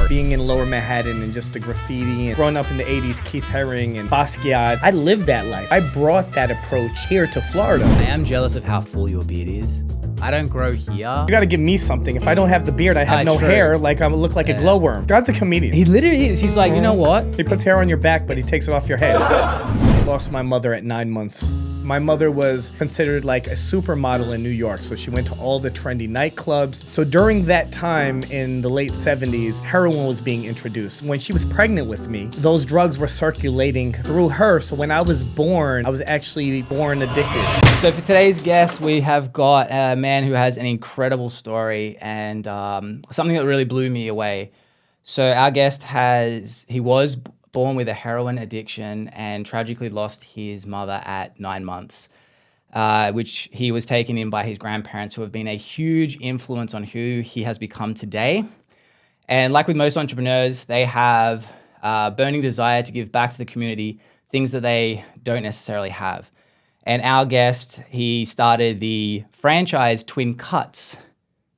art, being in Lower Manhattan and just the graffiti and growing up in the 80s, Keith Haring and Basquiat. I lived that life. I brought that approach here to Florida. I am jealous of how full your beard is. I don't grow here. You gotta give me something. If I don't have the beard, I have no true. hair, like I look like a glowworm. God's a comedian. He literally is. He's like, you know what? He puts hair on your back, but he takes it off your head. I lost my mother at 9 months. My mother was considered like a supermodel in New York, so she went to all the trendy nightclubs. So during that time in the late 70s, heroin was being introduced. When she was pregnant with me, those drugs were circulating through her. So when I was born, I was actually born addicted. So for today's guest, we have got a man who has an incredible story and something that really blew me away. So our guest he was born with a heroin addiction and tragically lost his mother at 9 months, which he was taken in by his grandparents, who have been a huge influence on who he has become today. And like with most entrepreneurs, they have a burning desire to give back to the community things that they don't necessarily have. And our guest, he started the franchise TwinCutz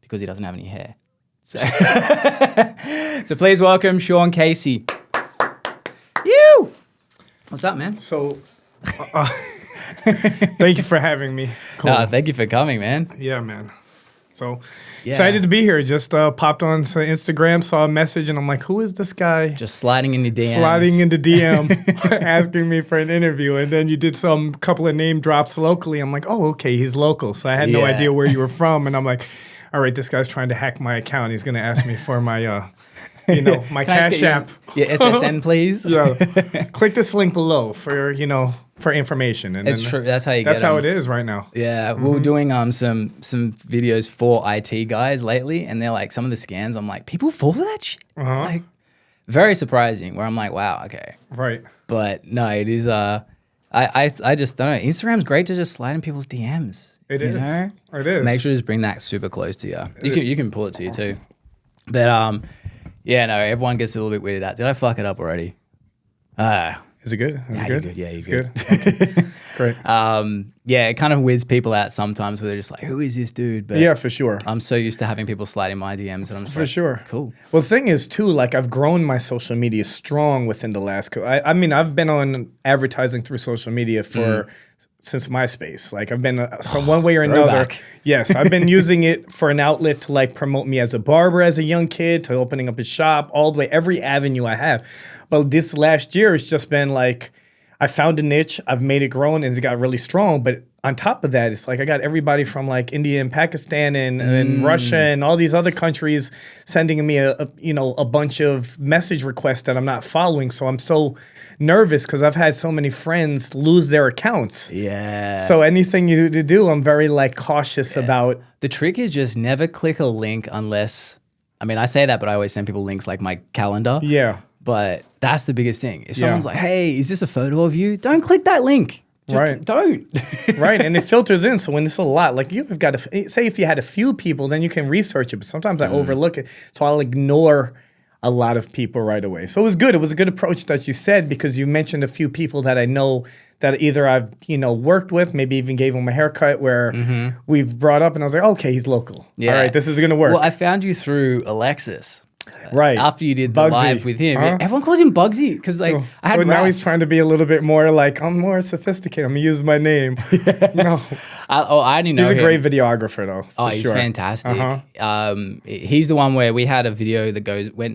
because he doesn't have any hair. So, so please welcome Sean Casey. You. What's up, man? So, thank you for having me. Cool. Thank you for coming, man. Yeah, man. So excited to be here. Just popped on Instagram, saw a message, and I'm like, who is this guy? Just sliding into DMs. Sliding into DM, asking me for an interview. And then you did some couple of name drops locally. I'm like, oh, okay, he's local. So I had no idea where you were from. And I'm like, all right, this guy's trying to hack my account. He's going to ask me for my... my Cash App. Yeah, SSN, please. Yeah. Click this link below for, for information. And it's true. That's how you get That's how it is right now. Yeah. We were doing some videos for IT guys lately, and they're like, some of the scans, I'm like, people fall for that shit? Like, very surprising, where I'm like, wow, okay. Right. But no, it is, I just don't know. Instagram's great to just slide in people's DMs. It is. It is. Make sure to just bring that super close to you. You can pull it to you too. But, yeah, no, everyone gets a little bit weirded out. Did I fuck it up already? Is it good? Is it good? You're good. Yeah, it's good. Okay. Great. Yeah, it kind of weirds people out sometimes where they're just like, who is this dude? But yeah, for sure. I'm so used to having people slide in my DMs, and I'm just for like, sure. Cool. Well, the thing is too, like I've grown my social media strong within the last. I mean, I've been on advertising through social media for since MySpace. Like I've been one way or another. Yes, I've been using it for an outlet to like promote me as a barber as a young kid, to opening up a shop, all the way every avenue I have. But this last year it's just been like I found a niche, I've made it grow, and it's got really strong. But on top of that, it's like I got everybody from like India and Pakistan and Russia and all these other countries sending me a bunch of message requests that I'm not following. So I'm so nervous because I've had so many friends lose their accounts. Yeah. So anything you do, I'm very like cautious about. The trick is just never click a link unless, I mean, I say that, but I always send people links like my calendar. Yeah. But that's the biggest thing. If someone's like, hey, is this a photo of you? Don't click that link. Just don't. Right. And it filters in. So when it's a lot, like you've got to say if you had a few people, then you can research it. But sometimes I overlook it. So I'll ignore a lot of people right away. So it was good. It was a good approach that you said, because you mentioned a few people that I know that either I've, worked with, maybe even gave them a haircut where we've brought up, and I was like, okay, he's local. Yeah. All right, this is going to work. Well, I found you through Alexis. Right. After you did the Bugsy. live with him. Everyone calls him Bugsy because I had so now he's trying to be a little bit more like, I'm more sophisticated. I'm going to use my name. No. I didn't know He's a him. great videographer though. Oh, he's fantastic. He's the one where we had a video that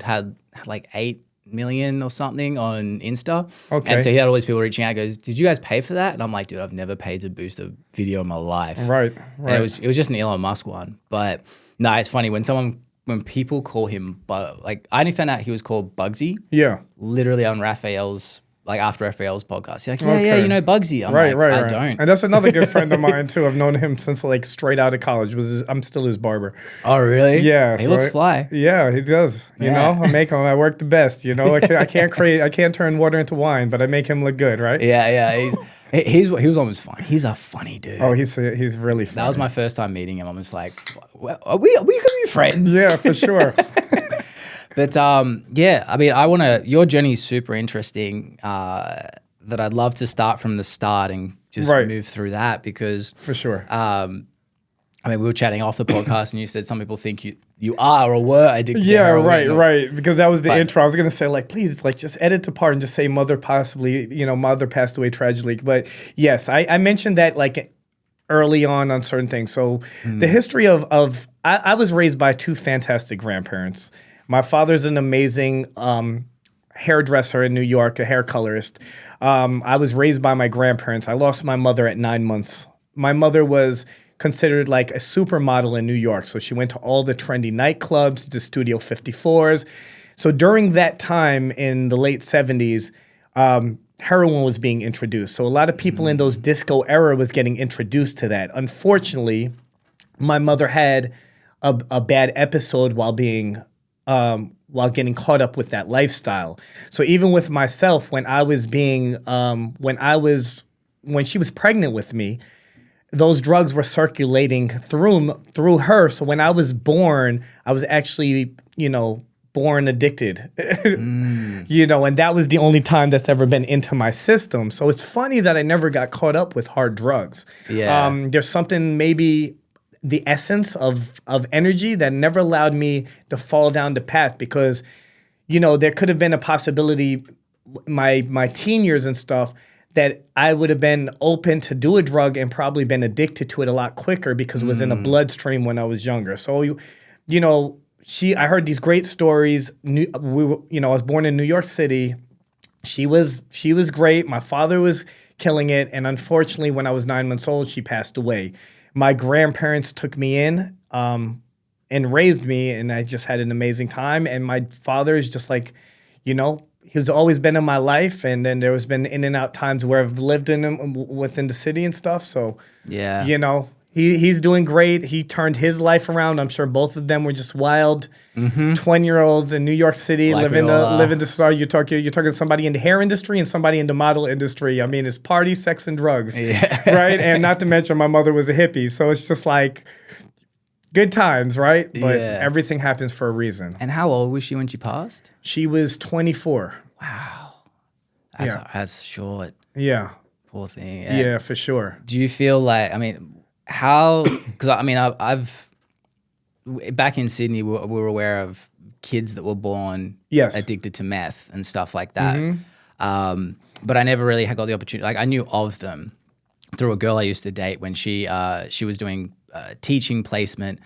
had like 8 million or something on Insta. Okay. And so he had all these people reaching out, goes, did you guys pay for that? And I'm like, dude, I've never paid to boost a video in my life. Right. And it was just an Elon Musk one. But no, it's funny when people call him, like I only found out he was called Bugsy. Yeah. Literally on Raphael's, like after Raphael's podcast. He's like, yeah, you know Bugsy. I'm like, I don't. And that's another good friend of mine too. I've known him since like straight out of college. I'm still his barber. Oh, really? Yeah. He looks fly. Yeah, he does. You know, I make him, I work the best. I can't turn water into wine, but I make him look good, right? Yeah. He was almost funny. He's a funny dude. Oh, he's really funny. That was my first time meeting him. I'm just like, well, are we gonna be friends? Yeah, for sure. But yeah, I mean, your journey is super interesting. That I'd love to start from the start and just move through that because for sure. I mean, we were chatting off the podcast, and you said some people think You are or were addicted to Yeah, heroin. right. Because that was the intro. I was gonna say, like, please, like, just edit the part and just say mother mother passed away tragically. But yes, I mentioned that like early on certain things. So the history of I was raised by two fantastic grandparents. My father's an amazing hairdresser in New York, a hair colorist. I was raised by my grandparents. I lost my mother at 9 months. My mother was considered like a supermodel in New York. So she went to all the trendy nightclubs, the Studio 54s. So during that time in the late 70s, heroin was being introduced. So a lot of people in those disco era was getting introduced to that. Unfortunately, my mother had a bad episode while getting caught up with that lifestyle. So even with myself, when she was pregnant with me, those drugs were circulating through her. So when I was born, I was actually, born addicted, and that was the only time that's ever been into my system. So it's funny that I never got caught up with hard drugs. Yeah. There's something, maybe the essence of energy, that never allowed me to fall down the path, because, there could have been a possibility, my teen years and stuff, that I would have been open to do a drug and probably been addicted to it a lot quicker because it was in a bloodstream when I was younger. So, I heard these great stories. I was born in New York City. She was great. My father was killing it. And unfortunately, when I was 9 months old, she passed away. My grandparents took me in and raised me, and I just had an amazing time. And my father is just like, he's always been in my life, and then there has been in and out times where I've lived within the city and stuff. So, yeah, he's doing great. He turned his life around. I'm sure both of them were just wild 20-year-olds in New York City, like living the star. You're talking to somebody in the hair industry and somebody in the model industry. I mean, it's party, sex, and drugs, right? And not to mention, my mother was a hippie, so it's just like good times, right? But everything happens for a reason. And how old was she when she passed? She was 24. Wow. That's short. Yeah. Poor thing. Yeah, for sure. Do you feel like, how, because I've back in Sydney, we were aware of kids that were born addicted to meth and stuff like that. But I never really had got the opportunity. Like, I knew of them through a girl I used to date when she was doing teaching placement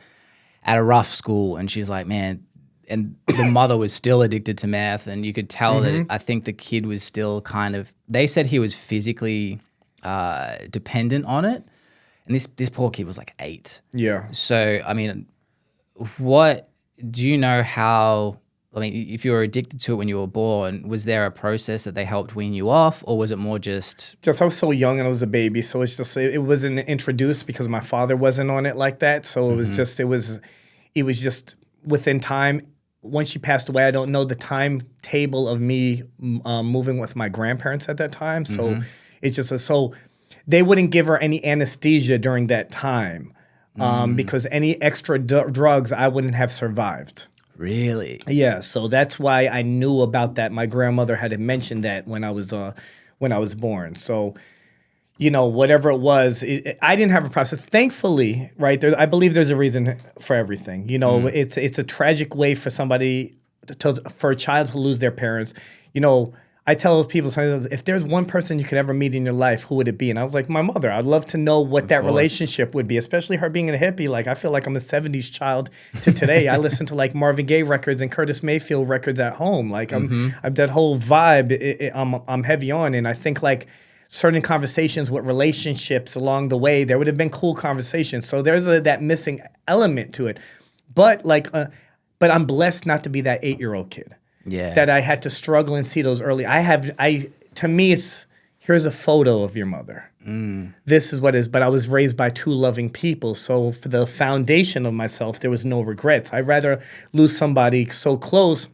at a rough school, and she's like, man, and the mother was still addicted to meth, and you could tell that I think the kid was still kind of, they said he was physically dependent on it, and this poor kid was like 8. Yeah. So, what do you know how, if you were addicted to it when you were born, was there a process that they helped wean you off, or was it more just I was so young and I was a baby, so it's just, it wasn't introduced because my father wasn't on it like that. So it was just within time. When she passed away, I don't know the timetable of me moving with my grandparents at that time. So it's just so they wouldn't give her any anesthesia during that time because any extra drugs I wouldn't have survived. Really? Yeah, so that's why I knew about that. My grandmother had mentioned that when I was born. So, whatever it was, I didn't have a process. Thankfully, right? I believe there's a reason for everything. It's a tragic way for somebody for a child to lose their parents. I tell people sometimes, if there's one person you could ever meet in your life, who would it be? And I was like, my mother. I'd love to know what that relationship would be, especially her being a hippie. Like, I feel like I'm a 70s child to today. I listen to like Marvin Gaye records and Curtis Mayfield records at home. Like, I'm that whole vibe I'm heavy on. And I think like certain conversations with relationships along the way, there would have been cool conversations. So there's that missing element to it. But but I'm blessed not to be that 8-year-old kid. Yeah. That I had to struggle and see those early. To me, it's, here's a photo of your mother. This is what it is. But I was raised by 2 loving people. So for the foundation of myself, there was no regrets. I'd rather lose somebody so close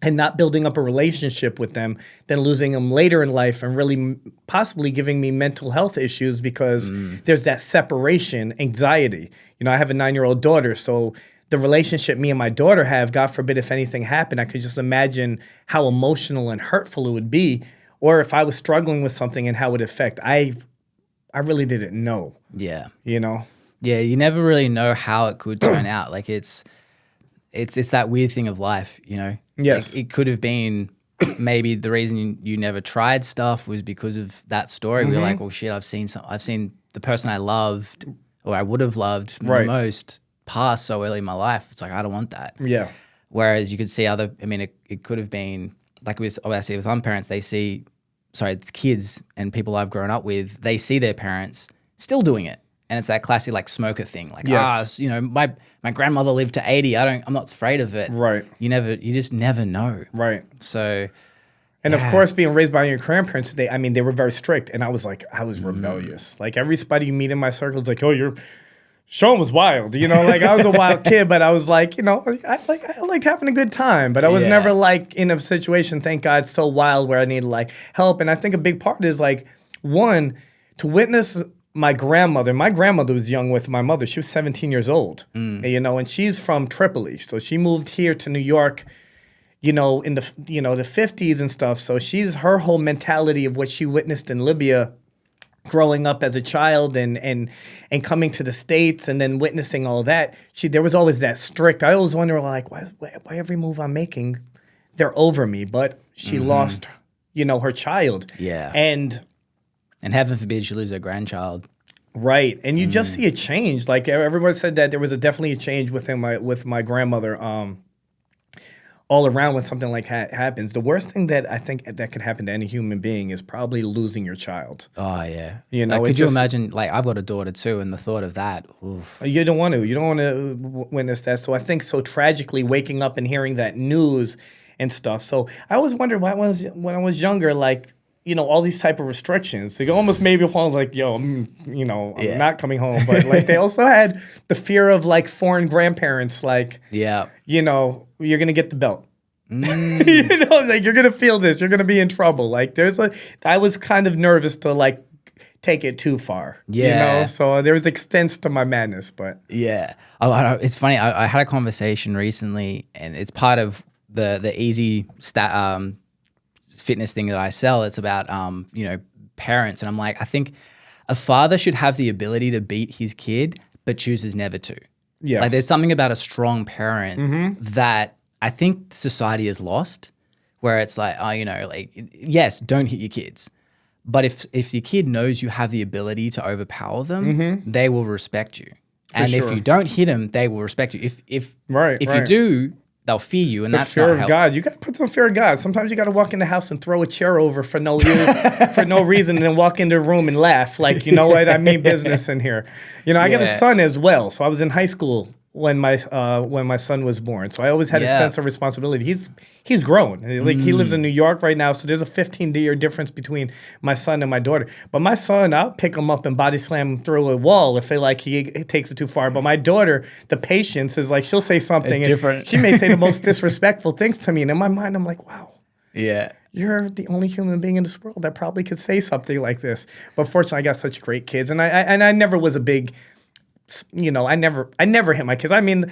and not building up a relationship with them than losing them later in life and really possibly giving me mental health issues because there's that separation anxiety. I have a 9-year-old daughter, so the relationship me and my daughter have, God forbid if anything happened, I could just imagine how emotional and hurtful it would be, or if I was struggling with something and how it would affect. I really didn't know. Yeah. Yeah, you never really know how it could turn out. Like, it's it's that weird thing of life, you know? Yes. Like, it could have been maybe the reason you never tried stuff was because of that story. We're like, well, shit, I've seen the person I loved or I would have loved the most pass so early in my life. It's like, I don't want that. Yeah. Whereas you could see it could have been, like obviously with some parents, it's kids and people I've grown up with, they see their parents still doing it. And it's that classic like smoker thing. Like, you know, my grandmother lived to 80. I'm not afraid of it. Right. You just never know. Right. So, and of course, being raised by your grandparents, they were very strict. And I was rebellious. Like everybody you meet in my circle is like, oh, Sean was wild. You know, like I was a wild kid, but I was like, you know, I liked having a good time. But I was never like in a situation, thank God, so wild where I needed like help. And I think a big part is like, one, to witness my grandmother was young with my mother. She was 17 years old, you know, and she's from Tripoli. So she moved here to New York, you know, in the 50s and stuff. So her whole mentality of what she witnessed in Libya growing up as a child and coming to the States and then witnessing all that, there was always that strict. I always wonder, like, why every move I'm making, they're over me. But she lost, you know, her child. Yeah. And heaven forbid she lose her grandchild. Right. And you just see a change. Like everyone said that there was definitely a change with my grandmother all around when something like happens. The worst thing that I think that could happen to any human being is probably losing your child. Oh, yeah. You know, like, could you imagine, like I've got a daughter too, and the thought of that, oof. You don't want to witness that. So I think so tragically waking up and hearing that news and stuff. So I always wondered when I was younger, like, you know, all these type of restrictions. They almost made me want like, yo, I'm not coming home. But like they also had the fear of like foreign grandparents, like, you know, you're going to get the belt. You know, like you're going to feel this. You're going to be in trouble. Like I was kind of nervous to like take it too far. Yeah. You know, so there was extents to my madness, but. Yeah. It's funny. I had a conversation recently and it's part of the easy fitness thing that I sell. It's about you know, parents, and I'm like, I think a father should have the ability to beat his kid but chooses never to. Yeah. Like there's something about a strong parent that I think society has lost, where it's like, oh, you know, like, yes, don't hit your kids, but if your kid knows you have the ability to overpower them, they will respect you. And if you don't hit them, they will respect you. If you do, they'll fear you, and that's fear not of God. You got to put some fear of God. Sometimes you got to walk in the house and throw a chair over for no reason, and then walk into a room and laugh. Like, you know what? I mean business in here. You know, I got a son as well. So I was in high school when my son was born. So I always had a sense of responsibility. He's grown. Like he lives in New York right now. So there's a 15-year difference between my son and my daughter. But my son, I'll pick him up and body slam him through a wall if he takes it too far. But my daughter, the patience is like she'll say something. It's different. She may say the most disrespectful things to me, and in my mind, I'm like, wow. Yeah. You're the only human being in this world that probably could say something like this. But fortunately, I got such great kids, and I never was a big. You know, I never hit my kids. I mean,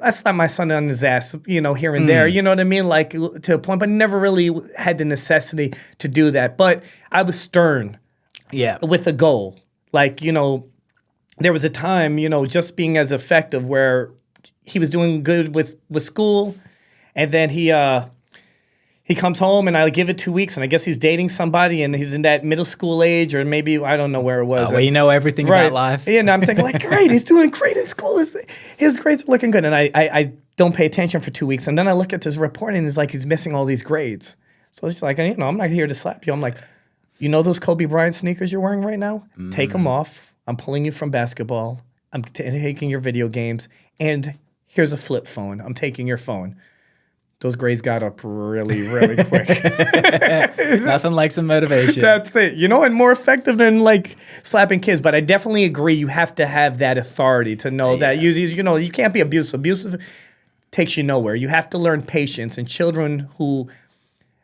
I slapped my son on his ass, you know, here and there. You know what I mean? Like to a point, but never really had the necessity to do that. But I was stern, with a goal. Like, you know, there was a time, you know, just being as effective where he was doing good with school, and then he comes home and I give it 2 weeks, and I guess he's dating somebody and he's in that middle school age, or maybe, I don't know where it was. Well, you know everything about life. Yeah, and I'm thinking like, great, he's doing great in school. His grades are looking good. And I don't pay attention for 2 weeks. And then I look at his report and it's like he's missing all these grades. So it's like, you know, I'm not here to slap you. I'm like, you know those Kobe Bryant sneakers you're wearing right now? Take them off. I'm pulling you from basketball. I'm taking your video games. And here's a flip phone. I'm taking your phone. Those grades got up really, really quick. Nothing like some motivation. That's it. You know, and more effective than like slapping kids. But I definitely agree. You have to have that authority to know that you know, you can't be abusive. Abusive takes you nowhere. You have to learn patience. And children who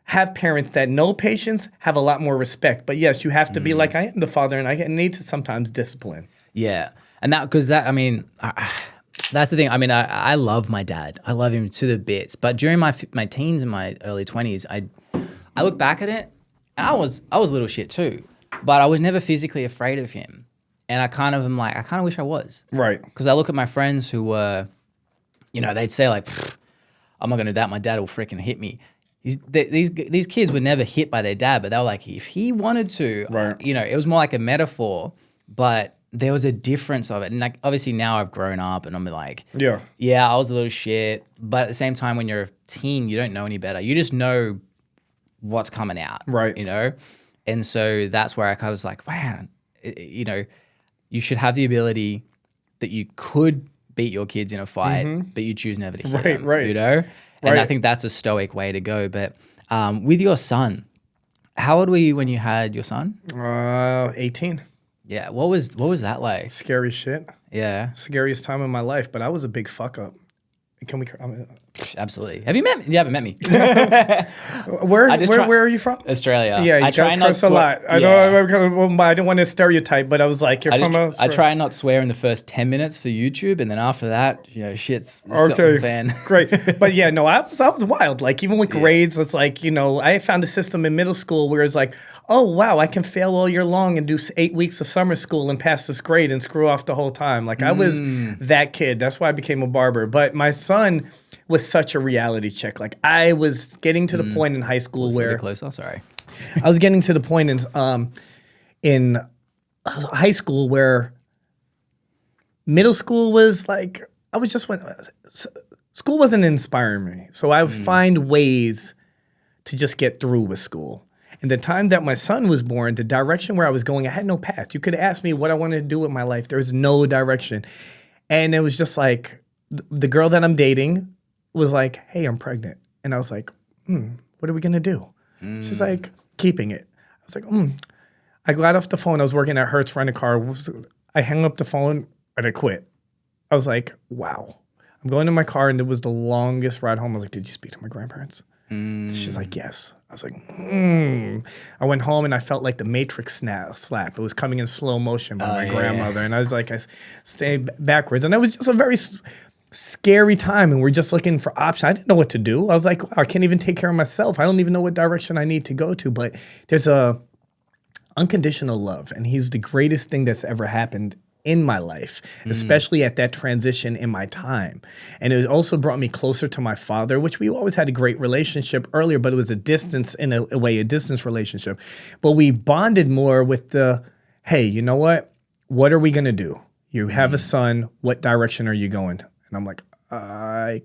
have parents that know patience have a lot more respect. But yes, you have to be like, I am the father, and I need to sometimes discipline. Yeah. And I mean, that's the thing. I mean, I love my dad. I love him to the bits. But during my teens and my early 20s, I look back at it, and I was a little shit too. But I was never physically afraid of him. And I kind of am like, I kind of wish I was. Right. Because I look at my friends who were, they'd say like, I'm not going to do that. My dad will freaking hit me. These kids were never hit by their dad, but they were like, if he wanted to, it was more like a metaphor, but there was a difference of it. And like, obviously now I've grown up and I'm like, yeah, I was a little shit. But at the same time, when you're a teen, you don't know any better. You just know what's coming out, right? And so that's where I was like, man, you should have the ability that you could beat your kids in a fight, but you choose never to hit them, And I think that's a stoic way to go. But with your son, how old were you when you had your son? 18. Yeah. What was that like? Scary shit. Yeah. Scariest time in my life, but I was a big fuck up. Absolutely. Have you met me? You haven't met me. Where are you from? Australia. Yeah, you try not to a lot. I didn't want to stereotype, but I was like, I try and not swear in the first 10 minutes for YouTube, and then after that, shit's okay. Fan. Great. But yeah, no, I was wild. Like even with grades, it's like, I found a system in middle school where it's like, oh wow, I can fail all year long and do 8 weeks of summer school and pass this grade and screw off the whole time. Like I was that kid. That's why I became a barber. But my son was such a reality check. Like I was getting to the point in high school where closer. Sorry, I was getting to the point in high school where middle school was like school wasn't inspiring me. So I would find ways to just get through with school. And the time that my son was born, the direction where I was going, I had no path. You could ask me what I wanted to do with my life. There was no direction. And it was just like the girl that I'm dating was like, hey, I'm pregnant. And I was like, what are we going to do? She's like, keeping it. I was like, I got off the phone. I was working at Hertz renting a car. I hung up the phone and I quit. I was like, wow. I'm going to my car and it was the longest ride home. I was like, did you speak to my grandparents? She's like, yes. I was like, I went home and I felt like the Matrix slap. It was coming in slow motion by my grandmother. And I was like, I stayed backwards. And it was just a very scary time. And we're just looking for options. I didn't know what to do. I was like, wow, I can't even take care of myself. I don't even know what direction I need to go to. But there's a unconditional love. And he's the greatest thing that's ever happened in my life, especially at that transition in my time. And it also brought me closer to my father, which we always had a great relationship earlier, but it was a distance, in a way, a distance relationship. But we bonded more with the, hey, you know what? What are we going to do? You have a son. What direction are you going? And I'm like, I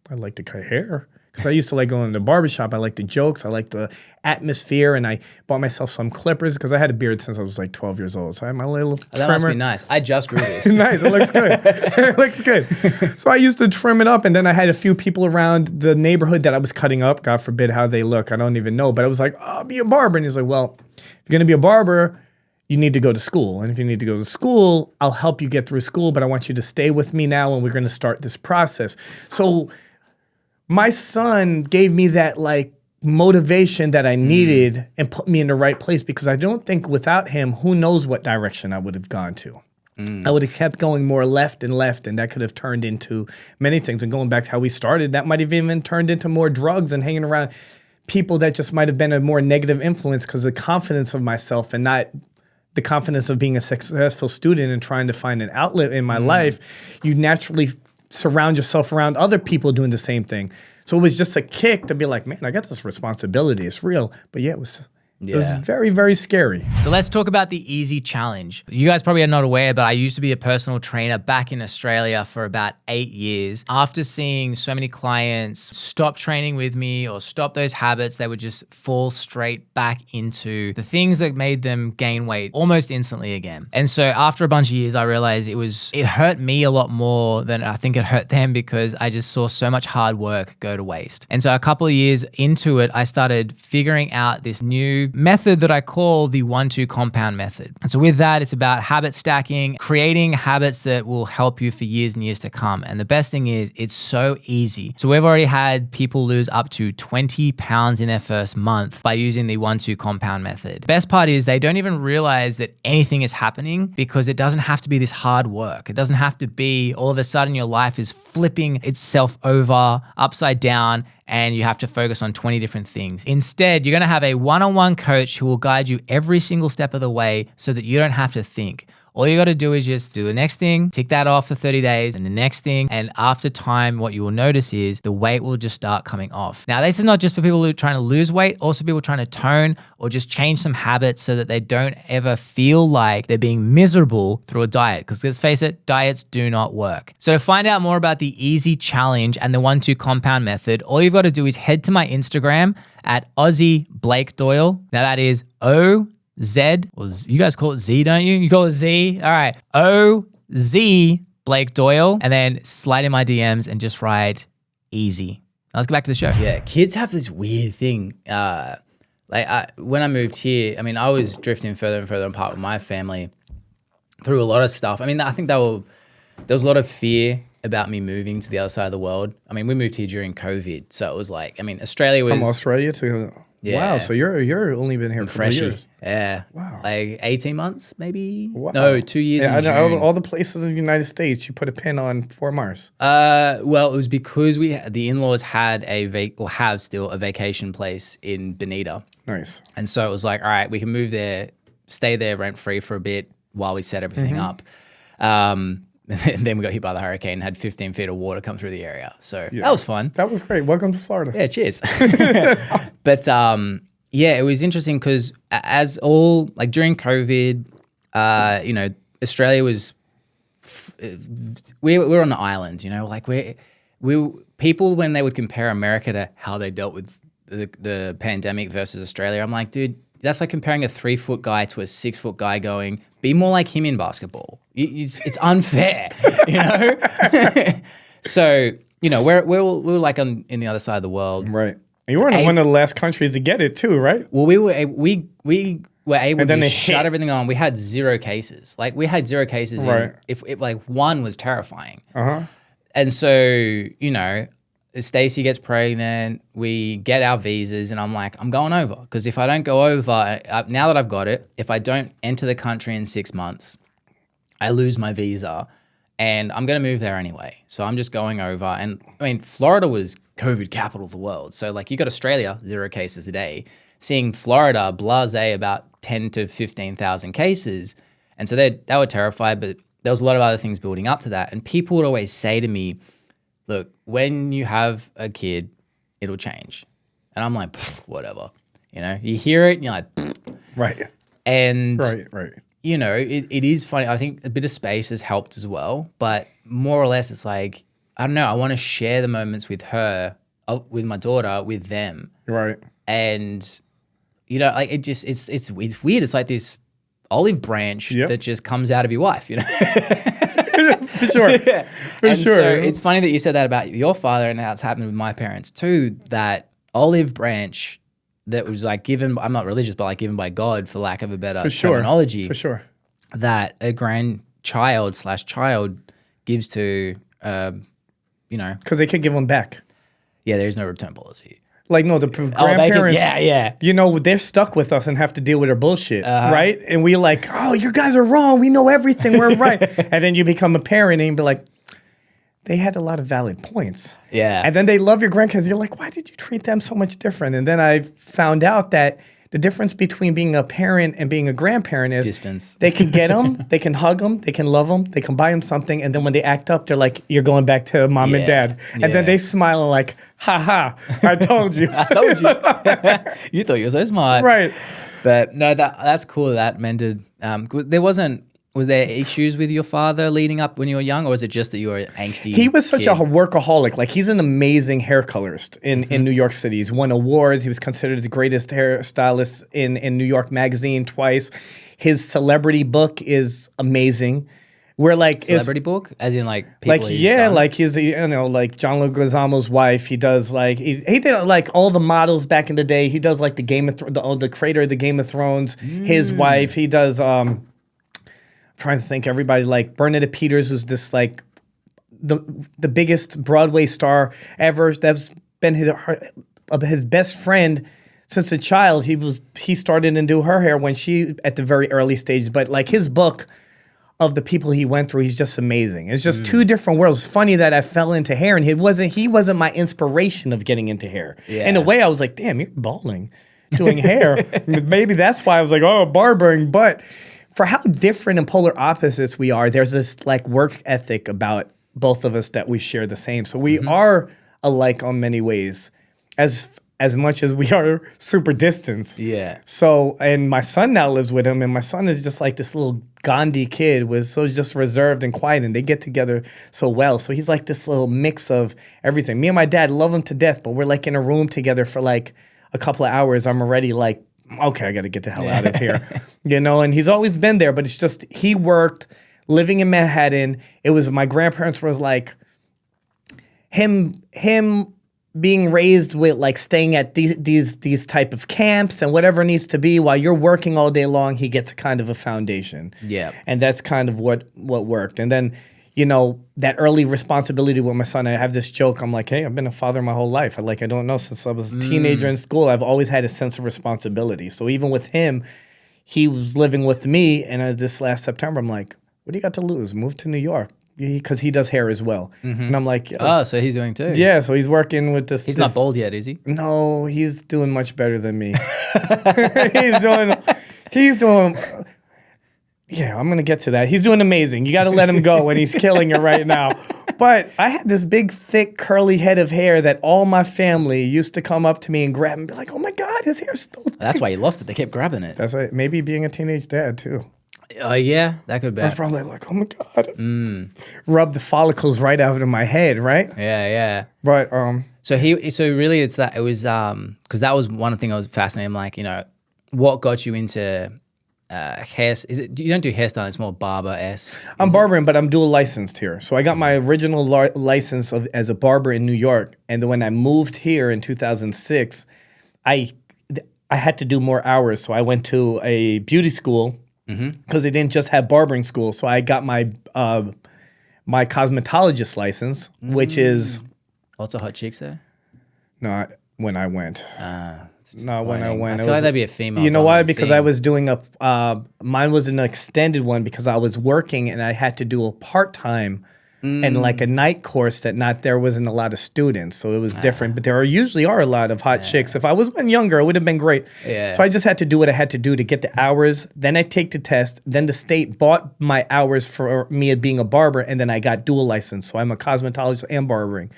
like to cut hair. Because I used to like going to the barbershop. I like the jokes. I like the atmosphere. And I bought myself some clippers because I had a beard since I was like 12 years old. So I had my little trimmer. That must be nice. I just grew this. Nice. It looks good. It looks good. So I used to trim it up. And then I had a few people around the neighborhood that I was cutting up. God forbid how they look. I don't even know. But I was like, oh, be a barber. And he's like, well, if you're going to be a barber, you need to go to school. And if you need to go to school, I'll help you get through school. But I want you to stay with me now and we're going to start this process. So my son gave me that like motivation that I needed and put me in the right place, because I don't think without him, who knows what direction I would have gone to. I would have kept going more left, and that could have turned into many things. And going back to how we started, that might have even turned into more drugs and hanging around people that just might have been a more negative influence because of the confidence of myself and not the confidence of being a successful student and trying to find an outlet in my life. You naturally surround yourself around other people doing the same thing. So it was just a kick to be like, man, I got this responsibility. It's real. But yeah, it was very, very scary. So let's talk about the Easy Challenge. You guys probably are not aware, but I used to be a personal trainer back in Australia for about 8 years. After seeing so many clients stop training with me or stop those habits, they would just fall straight back into the things that made them gain weight almost instantly again. And so after a bunch of years, I realized it hurt me a lot more than I think it hurt them, because I just saw so much hard work go to waste. And so a couple of years into it, I started figuring out this new method that I call the 1-2 compound method. And so with that, it's about habit stacking, creating habits that will help you for years and years to come. And the best thing is it's so easy. So we've already had people lose up to 20 pounds in their first month by using the 1-2 compound method. Best part is they don't even realize that anything is happening, because it doesn't have to be this hard work. It doesn't have to be all of a sudden your life is flipping itself over, upside down, and you have to focus on 20 different things. Instead, you're gonna have a one-on-one coach who will guide you every single step of the way so that you don't have to think. All you got to do is just do the next thing, tick that off for 30 days and the next thing. And after time, what you will notice is the weight will just start coming off. Now, this is not just for people who are trying to lose weight, also people trying to tone or just change some habits so that they don't ever feel like they're being miserable through a diet. Because let's face it, diets do not work. So to find out more about the easy challenge and the 1-2 compound method, all you've got to do is head to my Instagram at Aussie Blake Doyle. Now that is OZ, or you guys call it Z, don't you? You call it Z? All right. OZ Blake Doyle. And then slide in my DMs and just write easy. Now let's get back to the show. Yeah, kids have this weird thing. When I moved here, I mean, I was drifting further and further apart with my family through a lot of stuff. I mean, I think there was a lot of fear about me moving to the other side of the world. I mean, we moved here during COVID, so it was like, I mean, Australia was... From Australia to... Yeah. Wow, so you're only been here for 2 years. Yeah. Wow. Like 18 months, maybe? Wow. No, 2 years in I know June. all the places in the United States, you put a pin on Fort Myers. Well, it was because the in-laws had have still a vacation place in Bonita. Nice. And so it was like, all right, we can move there, stay there rent-free for a bit while we set everything up. And then we got hit by the hurricane and had 15 feet of water come through the area. So that was fun. That was great. Welcome to Florida. Yeah, cheers. But yeah, it was interesting because as all, like during COVID, you know, Australia was, we were on an island, you know, like we people, when they would compare America to how they dealt with the pandemic versus Australia, I'm like, dude, that's like comparing a 3-foot guy to a 6-foot guy going, be more like him in basketball. It's unfair, you know? So, you know, we're like in the other side of the world. Right. And you were one of the last countries to get it too, right? Well, we were able then to shut everything on. We had 0 cases. Like we had 0 cases. Right. If like one was terrifying. Uh-huh. And so, you know, Stacey gets pregnant, we get our visas, and I'm like, I'm going over. Because if I don't go over, now that I've got it, if I don't enter the country in 6 months, I lose my visa, and I'm going to move there anyway. So I'm just going over. And I mean, Florida was COVID capital of the world. So like you got Australia, 0 cases a day, seeing Florida blasé about 10 to 15,000 cases. And so they were terrified, but there was a lot of other things building up to that. And people would always say to me, look, when you have a kid, it'll change. And I'm like, whatever. You know, you hear it and you're like, right. And, right. You know, it is funny. I think a bit of space has helped as well. But more or less, it's like, I don't know, I want to share the moments with her, with my daughter, with them. Right. And, you know, like it's weird. It's like this olive branch that just comes out of your wife, you know? For sure. Yeah. For and sure. So it's funny that you said that about your father and how it's happened with my parents too, that olive branch that was like given, I'm not religious, but like given by God, for lack of a better terminology. For sure. That a grandchild/child gives to, you know. Because they could give them back. Yeah, there's no return policy. Like, no, the grandparents, you know, they're stuck with us and have to deal with their bullshit, right? And we're like, oh, you guys are wrong. We know everything. We're right. And then you become a parent and you be like, they had a lot of valid points. Yeah. And then they love your grandkids. You're like, why did you treat them so much different? And then I found out that the difference between being a parent and being a grandparent is distance. They can get them, they can hug them, they can love them, they can buy them something, and then when they act up, they're like, you're going back to mom and dad. And then they smile and like, ha ha, I told you. I told you. You thought you were so smart. Right. But no, that's cool that mended. Was there issues with your father leading up when you were young, or was it just that you were angsty? He was such a workaholic. Like, he's an amazing hair colorist in New York City. He's won awards. He was considered the greatest hairstylist in New York Magazine twice. His celebrity book is amazing. We're like celebrity book, as in like people like like he's like John Leguizamo's wife. He does like he did like all the models back in the day. He does like the Game of the creator of the Game of Thrones. His wife. He does trying to think everybody like Bernadette Peters, who's this like the biggest Broadway star ever. That's been his best friend since a child. He started to do her hair when she at the very early stage. But like his book of the people he went through, he's just amazing. It's just two different worlds. It's funny that I fell into hair and he wasn't my inspiration of getting into hair. Yeah. In a way, I was like, damn, you're balding, doing hair. Maybe that's why I was like, oh, barbering. But for how different and polar opposites we are, there's this like work ethic about both of us that we share the same. So we are alike on many ways, as much as we are super distant. Yeah. So, and my son now lives with him, and my son is just like this little Gandhi kid, so just reserved and quiet, and they get together so well. So he's like this little mix of everything. Me and my dad love him to death, but we're like in a room together for like a couple of hours. I'm already like, okay, I got to get the hell out of here, you know. And he's always been there, but it's just he worked living in Manhattan. It was my grandparents was like him being raised with like staying at these type of camps and whatever needs to be while you're working all day long. He gets kind of a foundation. Yeah. And that's kind of what worked. And then, you know, that early responsibility with my son, I have this joke. I'm like, hey, I've been a father my whole life. I don't know, since I was a teenager in school, I've always had a sense of responsibility. So even with him, he was living with me. And this last September, I'm like, what do you got to lose? Move to New York. Because he does hair as well. And I'm like, Oh, so he's doing too. yeah, so he's working with this. He's not bald yet, is he? No, he's doing much better than me. he's doing, yeah, I'm going to get to that. He's doing amazing. You got to let him go, and he's killing it right now. But I had this big, thick, curly head of hair that all my family used to come up to me and grab and be like, oh my God, his hair's still thick. That's why he lost it. They kept grabbing it. That's right. Maybe being a teenage dad too. Yeah, that could be. I was probably like, oh my God. Rub the follicles right out of my head, right? Yeah. But So really it's that it was because that was one thing I was fascinated. I'm like, you know, what got you into hair? Is it you don't do hairstyling? It's more barber-esque. I'm barbering, but I'm dual licensed here. So I got my original license as a barber in New York, and then when I moved here in 2006, I had to do more hours. So I went to a beauty school. Because they didn't just have barbering school, so I got my my cosmetologist license, which is Lots of hot chicks there. not when I went. Not when I went. I feel like that'd be a female. You know why? dominant Because theme. I was doing mine was an extended one because I was working and I had to do a part-time and like a night course there wasn't a lot of students, so it was different. But there usually are a lot of hot chicks. If I was younger, it would have been great. Yeah. So I just had to do what I had to do to get the hours. Then I take the test. Then the state bought my hours for me being a barber, and then I got dual license. So I'm a cosmetologist and barbering.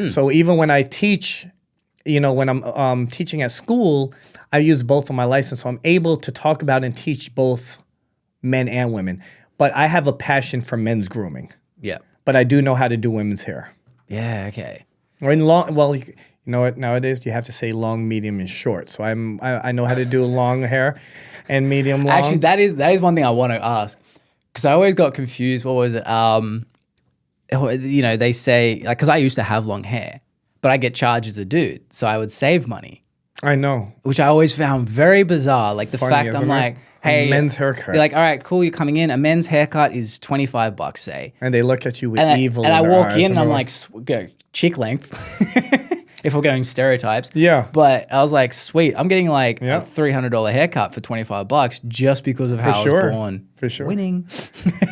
So even when I teach, you know, when I'm teaching at school, I use both of my license. So I'm able to talk about and teach both men and women. But I have a passion for men's grooming. Yeah. But I do know how to do women's hair. Yeah. Okay. Or in long, well, you know what? Nowadays you have to say long, medium, and short. So I know how to do long hair and medium long. Actually, that is one thing I want to ask because I always got confused. What was it? You know, they say like because I used to have long hair, but I get charged as a dude, so I would save money. I know. Which I always found very bizarre. Like the Funny, fact I'm isn't it? like, hey, Men's haircut. They're like, all right, cool, you're coming in. A men's haircut is $25, say. And they look at you with And evil. and I in their walk eyes in and I'm they're like, go chick length. If we're going stereotypes. Yeah. But I was like, sweet, I'm getting like Yeah. a $300 haircut for $25 just because of how I sure. was born. For sure. Winning.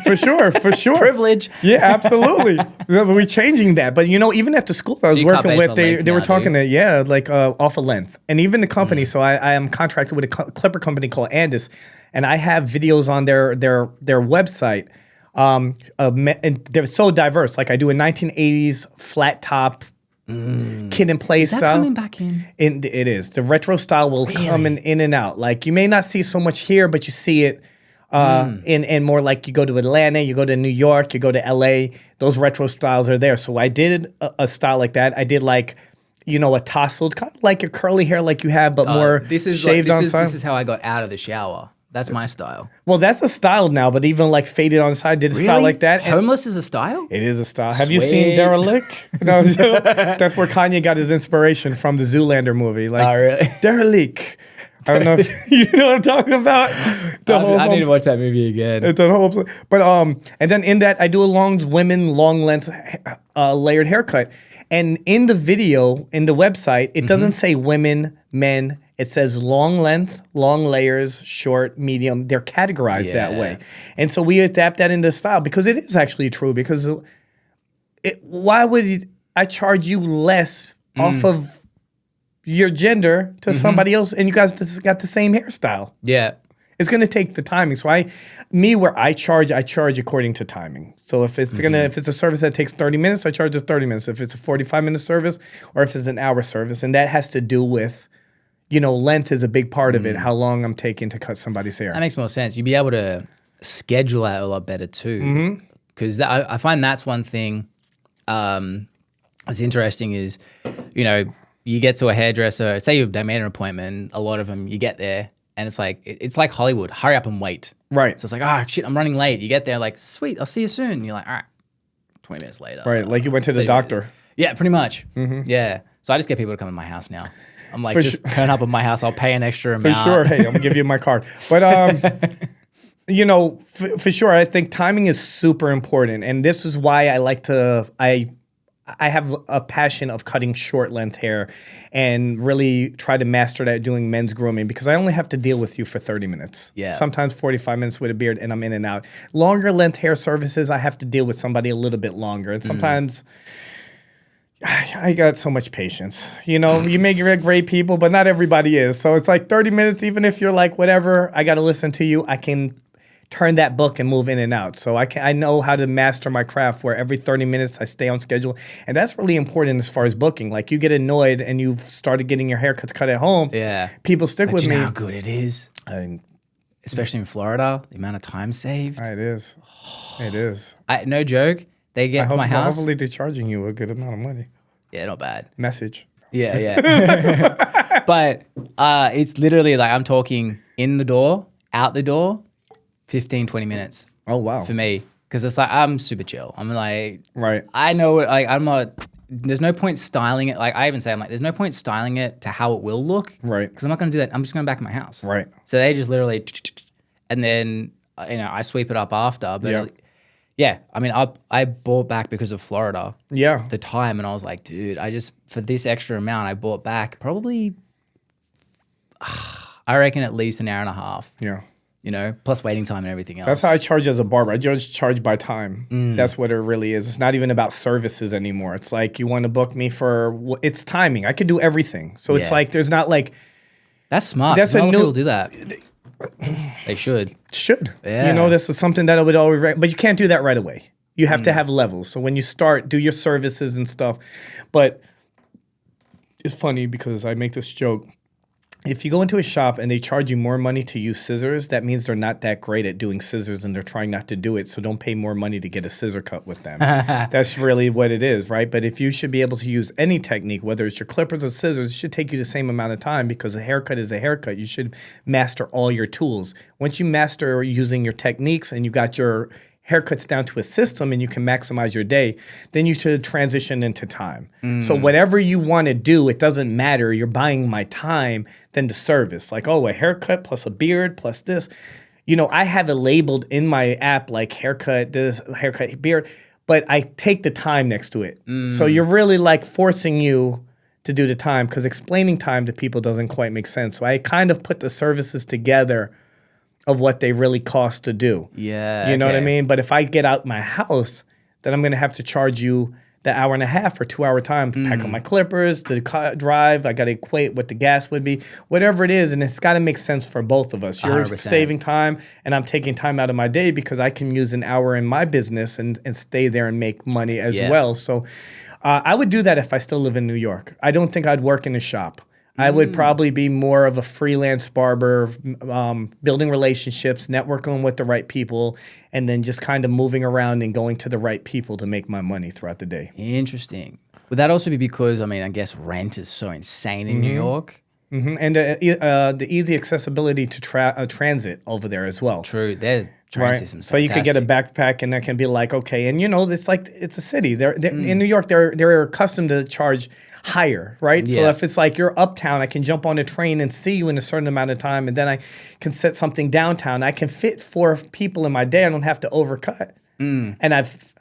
for sure. Privilege. Yeah, absolutely. We're changing that. But you know, even at the school I was you cut working based with, on they length were now, talking do to, off of length. And even the company, so I am contracted with a clipper company called Andis, and I have videos on their website. And they're so diverse. Like I do a 1980s flat top kid and play Is that style. coming back in? It is. The retro style will come in and out. Like you may not see so much here, but you see it in more like you go to Atlanta, you go to New York, you go to LA. Those retro styles are there. So I did a style like that. I did like, you know, a tousled, kind of like your curly hair like you have, but more shaved on side. This is how I got out of the shower. That's my style. Well, that's a style now, but even like faded on the side, did a style like that. And Homeless is a style? it is a style. Have you seen Sweet. Derelict? No, that's where Kanye got his inspiration from the Zoolander movie. Like, Oh, really? Derelict. I don't know if you know what I'm talking about. I need to watch that movie again. It's a whole, but and then in that I do a long length layered haircut, and in the video in the website it doesn't say women, men. It says long length, long layers, short, medium. They're categorized that Yeah. way, and so we adapt that into style because it is actually true. Because why would I charge you less off of your gender to somebody else, and you guys just got the same hairstyle? Yeah. It's going to take the timing. So where I charge according to timing. So if it's if it's a service that takes 30 minutes, I charge it 30 minutes. If it's a 45-minute service or if it's an hour service, and that has to do with, length is a big part of it, how long I'm taking to cut somebody's hair. That makes more sense. You'd be able to schedule that a lot better too. Because I find that's one thing that's interesting is, you get to a hairdresser, say they made an appointment, a lot of them, you get there, and it's like Hollywood, hurry up and wait. Right. So it's like, shit, I'm running late. You get there like, sweet, I'll see you soon. And you're like, all right, 20 minutes later. Right, like you went to the doctor. Minutes. Yeah, pretty much. Yeah. So I just get people to come to my house now. I'm like, turn up at my house. I'll pay an extra amount. For sure. Hey, I'm going to give you my card. But, for sure, I think timing is super important. And this is why I have a passion of cutting short length hair and really try to master that doing men's grooming, because I only have to deal with you for 30 minutes. Yeah. Sometimes 45 minutes with a beard and I'm in and out. Longer length hair services, I have to deal with somebody a little bit longer. And sometimes I got so much patience. You make great people, but not everybody is. So it's like 30 minutes, even if you're like, whatever, I got to listen to you, I can turn that book and move in and out. So I know how to master my craft where every 30 minutes I stay on schedule. And that's really important as far as booking. Like you get annoyed and you've started getting your haircuts cut at home. Yeah. People stick with me. You know how good it is? Especially in Florida, the amount of time saved. It is. It is. No joke. They get my house. Hopefully they're charging you a good amount of money. Yeah, not bad. Message. Yeah. But it's literally like I'm talking in the door, out the door, 15, 20 minutes. Oh, wow. For me. Because it's like, I'm super chill. I'm like, right. I know, like, I'm not, there's no point styling it. Like, I even say, I'm like, there's no point styling it to how it will look. Right. Because I'm not going to do that. I'm just going back to my house. Right. So they just literally, and then, I sweep it up after. But yeah, I mean, I bought back because of Florida. Yeah. The time. And I was like, dude, for this extra amount, I bought back probably, I reckon at least an hour and a half. Yeah. Plus waiting time and everything else. That's how I charge as a barber. I just charge by time. That's what it really is. It's not even about services anymore. It's like you want to book me for, it's timing. I could do everything. So it's like, there's not like. That's smart. That's a new. People do that. They should. Yeah. This is something that I would always, but you can't do that right away. You have to have levels. So when you start, do your services and stuff. But it's funny because I make this joke. If you go into a shop and they charge you more money to use scissors, that means they're not that great at doing scissors and they're trying not to do it. So don't pay more money to get a scissor cut with them. That's really what it is, right? But if you should be able to use any technique, whether it's your clippers or scissors, it should take you the same amount of time because a haircut is a haircut. You should master all your tools. Once you master using your techniques and you got your haircuts down to a system and you can maximize your day, then you should transition into time. So whatever you want to do, it doesn't matter. You're buying my time than the service. Like, a haircut plus a beard plus this. I have it labeled in my app like haircut, this, haircut, beard, but I take the time next to it. So you're really like forcing you to do the time because explaining time to people doesn't quite make sense. So I kind of put the services together of what they really cost to do. Yeah. You know what I mean? But if I get out my house, then I'm going to have to charge you the hour and a half or 2 hour time to pack up my clippers, to drive. I got to equate what the gas would be, whatever it is. And it's got to make sense for both of us. You're 100%. saving time and I'm taking time out of my day because I can use an hour in my business and stay there and make money as well. So I would do that if I still live in New York. I don't think I'd work in a shop. I would probably be more of a freelance barber, building relationships, networking with the right people, and then just kind of moving around and going to the right people to make my money throughout the day. Interesting. Would that also be because, I guess rent is so insane in New York? And the easy accessibility to transit over there as well. True. Their train system's So you could get a backpack and that can be like, okay. And it's like, it's a city. In New York, they're accustomed to charge higher, right? So if it's like you're uptown, I can jump on a train and see you in a certain amount of time, and then I can set something downtown. I can fit 4 people in my day. I don't have to overcut. And I've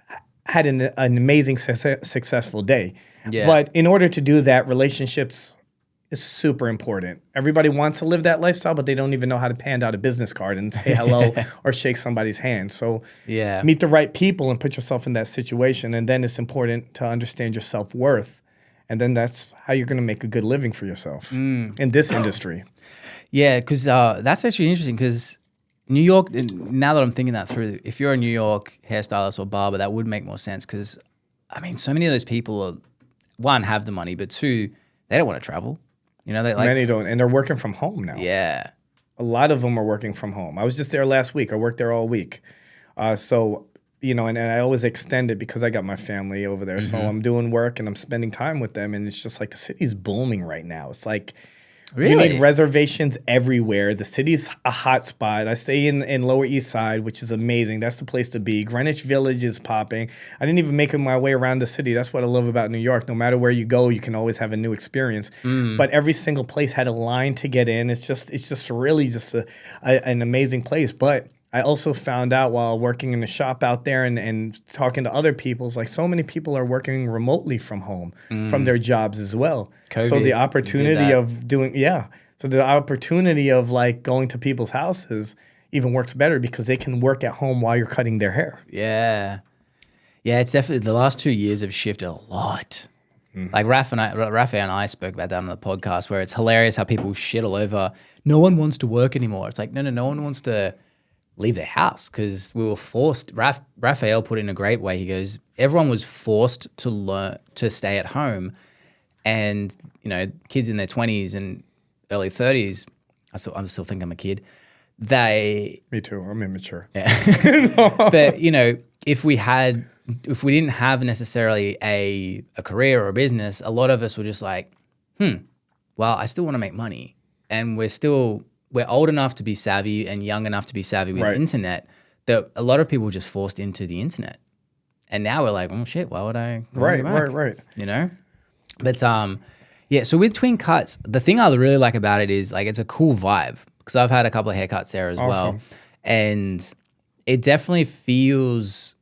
had an amazing, successful day. Yeah. But in order to do that, relationships is super important. Everybody wants to live that lifestyle, but they don't even know how to hand out a business card and say hello or shake somebody's hand. So meet the right people and put yourself in that situation. And then it's important to understand your self-worth. And then that's how you're going to make a good living for yourself in this industry. Yeah, because that's actually interesting because New York, now that I'm thinking that through, if you're a New York hairstylist or barber, that would make more sense because, I mean, so many of those people are, one, have the money, but two, they don't want to travel. You know, they like Many don't, and they're working from home now. Yeah. A lot of them are working from home. I was just there last week. I worked there all week. So, you know, and I always extend it because I got my family over there. So I'm doing work and I'm spending time with them. And it's just like the city's booming right now. It's like you need reservations everywhere. The city's a hot spot. I stay in Lower East Side, which is amazing. That's the place to be. Greenwich Village is popping. I didn't even make my way around the city. That's what I love about New York. No matter where you go, you can always have a new experience. But every single place had a line to get in. It's just really just an amazing place. But I also found out while working in the shop out there and talking to other people, it's like so many people are working remotely from home, from their jobs as well. COVID so the opportunity of doing, so the opportunity of like going to people's houses even works better because they can work at home while you're cutting their hair. Yeah. Yeah, it's definitely, the last 2 years have shifted a lot. Like Raphael and I spoke about that on the podcast where it's hilarious how people shit all over, no one wants to work anymore. It's like, no one wants to leave their house because we were forced. Raphael put it in a great way. He goes, everyone was forced to learn to stay at home, and you know, kids in their 20s and early 30s. I still think I'm a kid. Me too. I'm immature. Yeah. But you know, if we didn't have necessarily a career or a business, a lot of us were just like, well, I still want to make money, and we're old enough to be savvy and young enough to be savvy with the internet that a lot of people were just forced into the internet. And now we're like, oh shit, why would I? Right. You know? But yeah, so with TwinCutz, the thing I really like about it is like it's a cool vibe because I've had a couple of haircuts there as well. And it definitely feels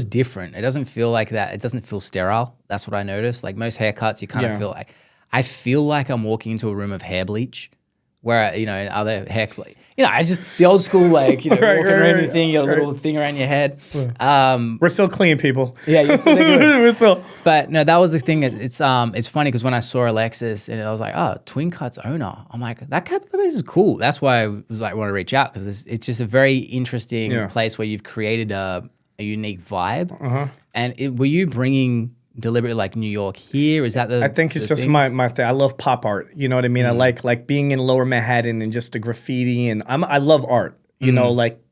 different. It doesn't feel like that. It doesn't feel sterile. That's what I noticed. Like most haircuts, you kind of feel like, I feel like I'm walking into a room of hair bleach. Where, you know, in other hair, you know, the old school, like, you know, walking around your thing, you got a little thing around your head. We're still clean, people. Yeah, you're still good. But no, that was the thing. It's funny because when I saw Alexis and I was like, oh, TwinCutz owner. I'm like, that place is cool. That's why I was like, want to reach out because it's just a very interesting place where you've created a unique vibe. And were you bringing deliberately like New York here? Is that I think it's just my thing. I love pop art. You know what I mean? I like being in Lower Manhattan and just the graffiti, and I love art. You know, like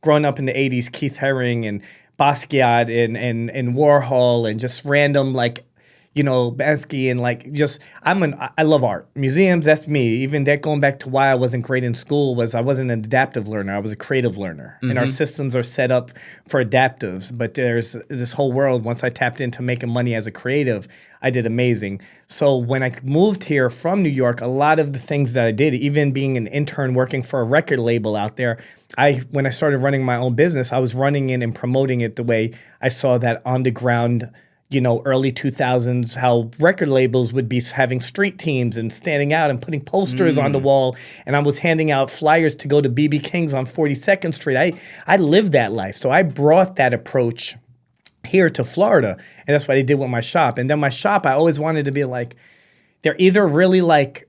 growing up in the 80s, Keith Haring and Basquiat and Warhol and just random like, you know, Bansky and like just I love art. Museums, that's me. Even that going back to why I wasn't great in school was I wasn't an adaptive learner. I was a creative learner. And our systems are set up for adaptives. But there's this whole world. Once I tapped into making money as a creative, I did amazing. So when I moved here from New York, a lot of the things that I did, even being an intern working for a record label out there, when I started running my own business, I was running it and promoting it the way I saw that on the ground, you know, early 2000s, how record labels would be having street teams and standing out and putting posters on the wall. And I was handing out flyers to go to BB King's on 42nd Street. I lived that life. So I brought that approach here to Florida. And that's what I did with my shop. And then my shop, I always wanted to be like, they're either really like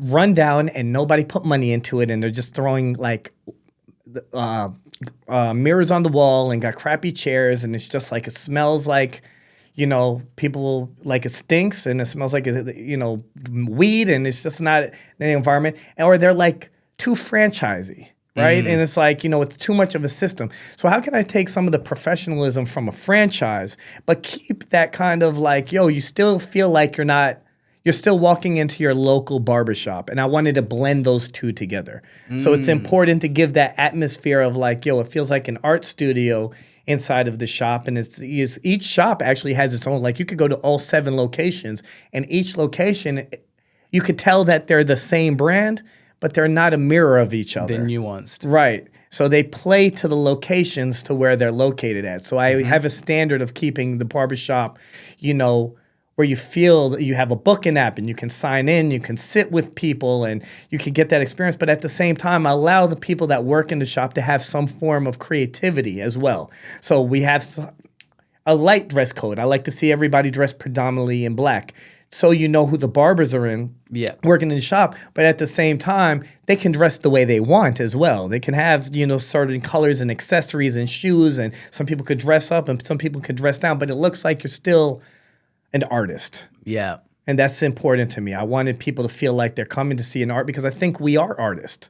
run down and nobody put money into it and they're just throwing like mirrors on the wall and got crappy chairs and it's just like, it smells like, you know, people like it stinks and it smells like, you know, weed and it's just not the environment. Or they're like too franchisey, right? And it's like, you know, it's too much of a system. So how can I take some of the professionalism from a franchise, but keep that kind of like, yo, you still feel like you're still walking into your local barbershop. And I wanted to blend those two together. So it's important to give that atmosphere of like, yo, it feels like an art studio inside of the shop. And it's each shop actually has its own, like you could go to all 7 locations and each location, you could tell that they're the same brand, but they're not a mirror of each other. They're nuanced. Right. So they play to the locations to where they're located at. So I have a standard of keeping the barbershop, you know, where you feel that you have a booking app and you can sign in, you can sit with people and you can get that experience. But at the same time, allow the people that work in the shop to have some form of creativity as well. So we have a light dress code. I like to see everybody dressed predominantly in black. so you know who the barbers are in. Yeah. Working in the shop, but at the same time, they can dress the way they want as well. They can have, certain colors and accessories and shoes, and some people could dress up and some people could dress down, but it looks like you're still an artist. Yeah. And that's important to me. I wanted people to feel like they're coming to see an art because I think we are artists.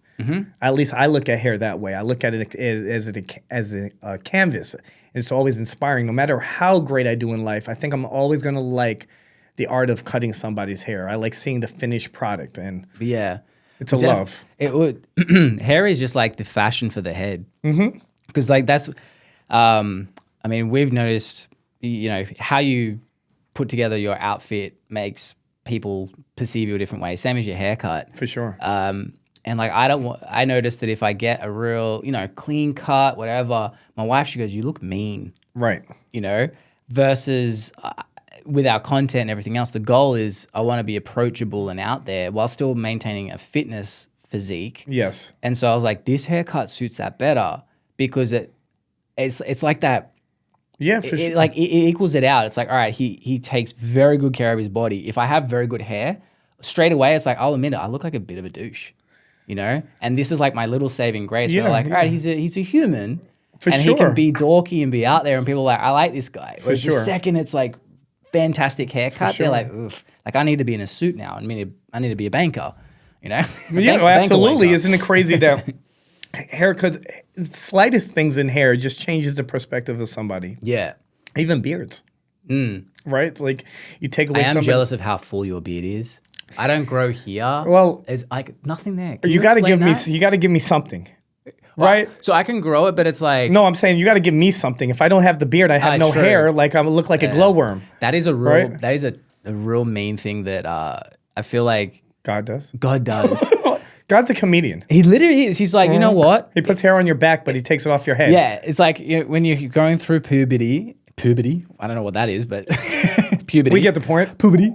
At least I look at hair that way. I look at it as a canvas. It's always inspiring. No matter how great I do in life, I think I'm always going to like the art of cutting somebody's hair. I like seeing the finished product, and Yeah. it's a love. It would hair is just like the fashion for the head. Because like that's, I mean, we've noticed, how you put together your outfit makes people perceive you a different way. Same as your haircut. For sure. And like I noticed that if I get a real, clean cut, whatever, my wife, she goes, "You look mean." Right. Versus with our content and everything else, the goal is I want to be approachable and out there while still maintaining a fitness physique. Yes. And so I was like, this haircut suits that better because it's like that. Yeah, for sure. It equals it out. It's like, all right, he takes very good care of his body. If I have very good hair, straight away it's like, I'll admit it, I look like a bit of a douche, And this is like my little saving grace. Yeah, where like, all right, he's a human, For and sure. he can be dorky and be out there, and people are like, I like this guy. Whereas the sure. second it's like fantastic haircut, sure. they're like, oof, like I need to be in a suit now. I need to be a banker, Yeah, Banker absolutely. wanker. Isn't it crazy that haircuts, slightest things in hair just changes the perspective of somebody. Yeah. Even beards. Right? It's like you take away I am somebody. jealous of how full your beard is. I don't grow here. Well, there's like nothing there. Can You got to explain give me. that? You got to give me something, right? So I can grow it, but it's like No, I'm saying you got to give me something. If I don't have the beard, I have no true. hair. Like I look like a glowworm. that is a real Right? that is a real mean thing that I feel like God does. God does. God's a comedian. He literally is. He's like, you know what? He puts hair on your back, but he takes it off your head. Yeah, it's like when you're going through puberty. I don't know what that is, but puberty. We get the point. puberty.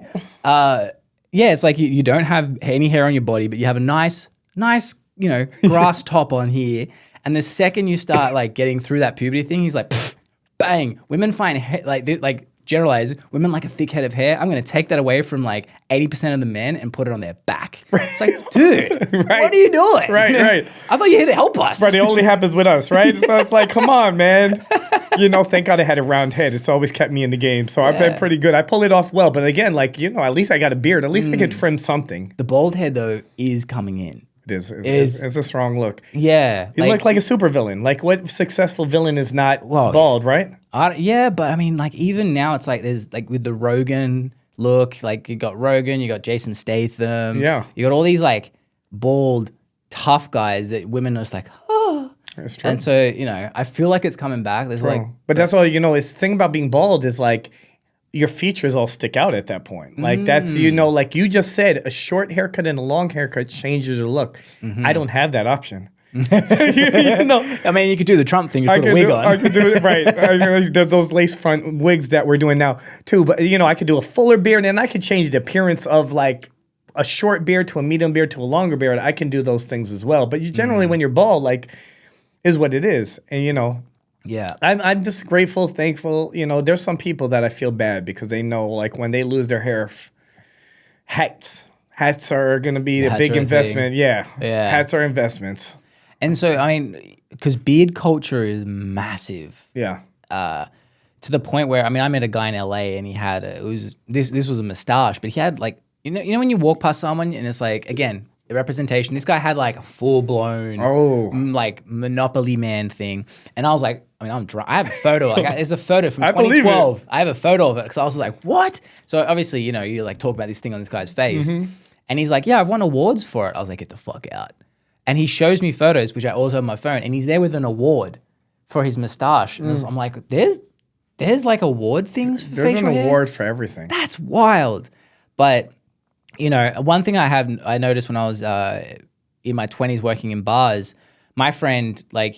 Yeah, it's like you don't have any hair on your body, but you have a nice, grass top on here. And the second you start like getting through that puberty thing, he's like, pff, bang. Women find generalize women like a thick head of hair. I'm going to take that away from like 80% of the men and put it on their back. It's like, dude, what are you doing? Right. I thought you were here to help us. But it only happens with us, right? So it's like, come on, man. Thank God I had a round head. It's always kept me in the game. So I've been pretty good. I pull it off well. But again, at least I got a beard. At least I can trim something. The bald head though is coming in. It is. It's a strong look. Yeah. You look like a supervillain. Like what successful villain is not Well, bald, right? Yeah, but I mean, like even now, it's like there's like with the Rogan look, like you got Rogan, you got Jason Statham, Yeah. you got all these like bald, tough guys that women are just like, oh. That's true. And so I feel like it's coming back. There's like, But that's all is the thing about being bald is like your features all stick out at that point. Like that's like you just said, a short haircut and a long haircut changes your look. I don't have that option. I mean, you could do the Trump thing. You put a wig on. I could do it right. There's those lace front wigs that we're doing now too. But I could do a fuller beard, and I could change the appearance of like a short beard to a medium beard to a longer beard. I can do those things as well. But you generally, when you're bald, like is what it is, and Yeah. I'm just grateful, thankful. There's some people that I feel bad because they know, like, when they lose their hair, hats are going to be a big investment. Yeah. Hats are investments. And so, I mean, because beard culture is massive. Yeah. To the point where, I mean, I met a guy in LA and he had, this was a mustache, but he had like, when you walk past someone and it's like, again, the representation, this guy had like a full blown, like Monopoly Man thing. And I was like, I'm drunk. I have a photo. Like, there's a photo from 2012. I have a photo of it because I was like, what? So obviously, you like talk about this thing on this guy's face. And he's like, yeah, I've won awards for it. I was like, get the fuck out. And he shows me photos, which I also have on my phone, and he's there with an award for his mustache. And I'm like, there's like award things for There's facial an hair? award for everything. That's wild. But one thing I noticed when I was in my 20s working in bars, my friend, like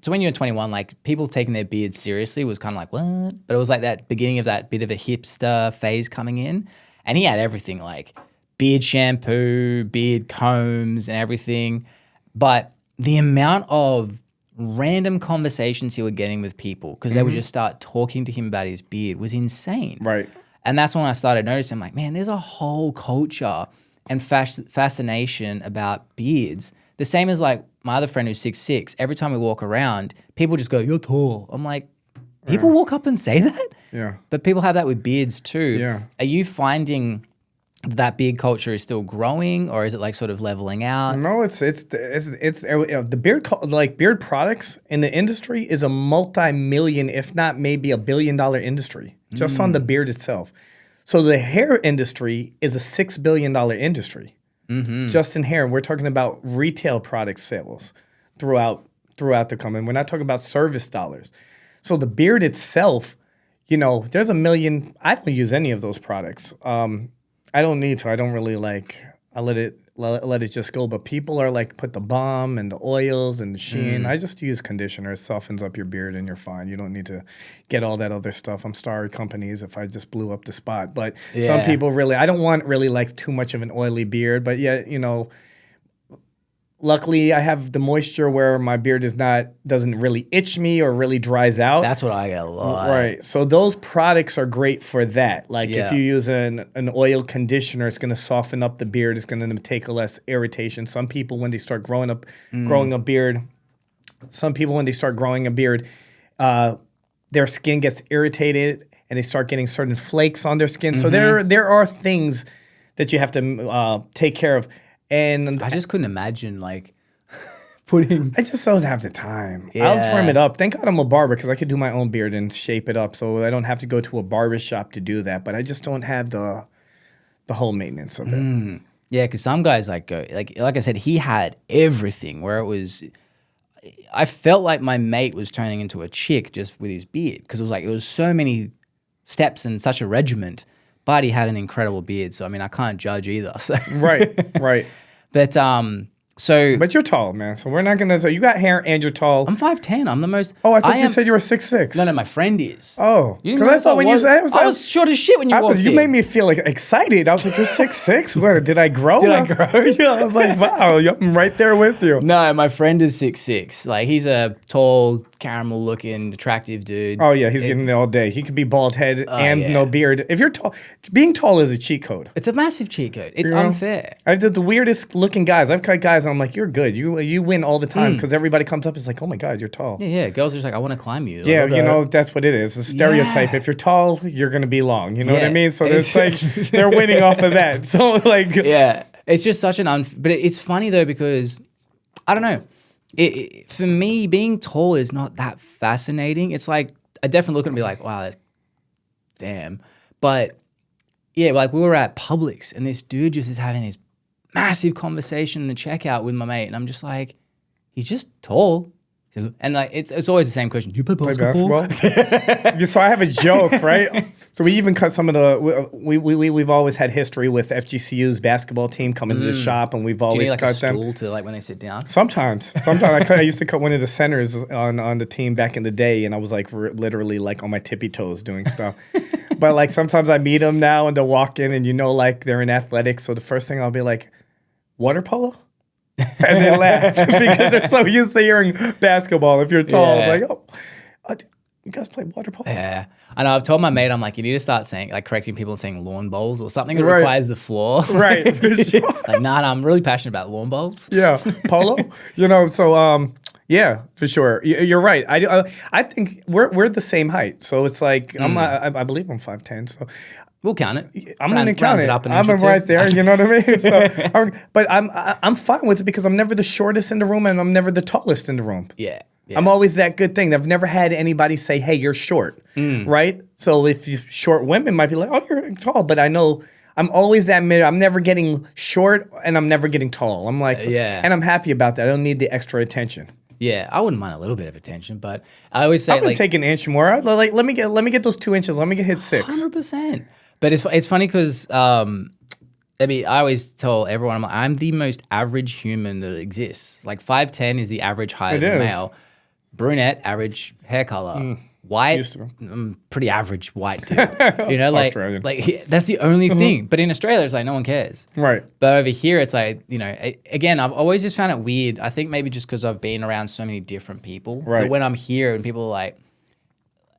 so when you're 21, like people taking their beards seriously was kind of like, what? But it was like that beginning of that bit of a hipster phase coming in. And he had everything like beard shampoo, beard combs and everything. But the amount of random conversations he was getting with people because they would just start talking to him about his beard was insane. Right. And that's when I started noticing, I'm like, man, there's a whole culture and fascination about beards. The same as like my other friend who's 6'6". Every time we walk around, people just go, "You're tall." I'm like, people walk up and say that? Yeah. But people have that with beards too. Yeah. Are you finding that beard culture is still growing, or is it like sort of leveling out? No, it's the beard products in the industry is a multi-million, if not maybe $1 billion industry just on the beard itself. So the hair industry is a $6 billion industry just in hair. We're talking about retail product sales throughout the company. We're not talking about service dollars. So the beard itself, there's a million. I don't use any of those products. I don't need to. I don't really I let it just go. But people are like, put the balm and the oils and the sheen. I just use conditioner. It softens up your beard and you're fine. You don't need to get all that other stuff. I'm sorry, companies, if I just blew up the spot. But some people really, I don't want really like too much of an oily beard. But yeah, luckily, I have the moisture where my beard doesn't really itch me or really dries out. That's what I get a lot. Right. So those products are great for that. Like if you use an oil conditioner, it's going to soften up the beard. It's going to take less irritation. Some people, when they start growing a beard, their skin gets irritated and they start getting certain flakes on their skin. So there are things that you have to take care of. And I just couldn't imagine putting. I just don't have the time. Yeah. I'll trim it up. Thank God I'm a barber because I could do my own beard and shape it up, so I don't have to go to a barber shop to do that. But I just don't have the whole maintenance of it. Yeah, because some guys go like I said, he had everything where it was. I felt like my mate was turning into a chick just with his beard because it was so many steps and such a regiment. But he had an incredible beard, so I mean I can't judge either. So. Right. But But you're tall, man. So we're not gonna. So you got hair and you're tall. I'm 5'10". I'm the most. Oh, I thought you said you were 6'6". No, my friend is. Oh, because I thought when you said I was short as shit when you walked in. You made me feel excited. I was like, you're 6'6". Where did I grow? Did I grow? Yeah, I was like, wow, I'm right there with you. No, my friend is 6'6". He's a tall, caramel-looking, attractive dude. Oh yeah, he's getting it all day. He could be bald head and no beard. If you're tall, being tall is a cheat code. It's a massive cheat code. It's unfair. I've the weirdest looking guys. I've cut guys and I'm like, you're good. You win all the time because everybody comes up and is like, oh my God, you're tall. Yeah. Girls are just like, I want to climb you. Yeah, that's what it is. A stereotype. If you're tall, you're gonna be long. You know what I mean? So it's like they're winning off of that. So yeah, it's just such an but it's funny though because I don't know. For me, being tall is not that fascinating. It's like I definitely look at it and be like, wow, damn. But yeah, we were at Publix and this dude just is having this massive conversation in the checkout with my mate, and I'm just like, he's just tall. And it's always the same question. Do you play basketball? So I have a joke, right? So we even cut some of the. We've always had history with FGCU's basketball team coming to the shop, and we've always cut them. Do you need a stool to when they sit down? Sometimes I used to cut one of the centers on the team back in the day, and I was literally on my tippy toes doing stuff. But sometimes I meet them now, and they'll walk in, and they're in athletics. So the first thing I'll be like, water polo. And they laugh because they're so used to hearing basketball. If you're tall, I'm like, you guys play water polo? Yeah. I know. I've told my mate, I'm like, you need to start saying, correcting people and saying lawn bowls or something that requires the floor. Right. Nah, I'm really passionate about lawn bowls. Yeah. Polo? Yeah, for sure. You're right. I think we're the same height. So it's I believe I'm 5'10". So we'll count it. I'm going to count it. I'm right there. You know what I mean? So, but I'm fine with it because I'm never the shortest in the room and I'm never the tallest in the room. Yeah. I'm always that good thing. I've never had anybody say, "Hey, you're short," right? So if you short women might be like, "Oh, you're tall," but I know I'm always that middle. I'm never getting short and I'm never getting tall. I'm and I'm happy about that. I don't need the extra attention. Yeah, I wouldn't mind a little bit of attention, but I always say I'm gonna take an inch more. Let me get those 2 inches. Let me hit 6. 100%. But it's funny because I always tell everyone I'm the most average human that exists. 5'10" is the average height of a male. Brunette, average hair color. White, pretty average white dude. Australian. That's the only thing. But in Australia, it's no one cares. Right. But over here, it's again, I've always just found it weird. I think maybe just because I've been around so many different people. Right. That when I'm here and people are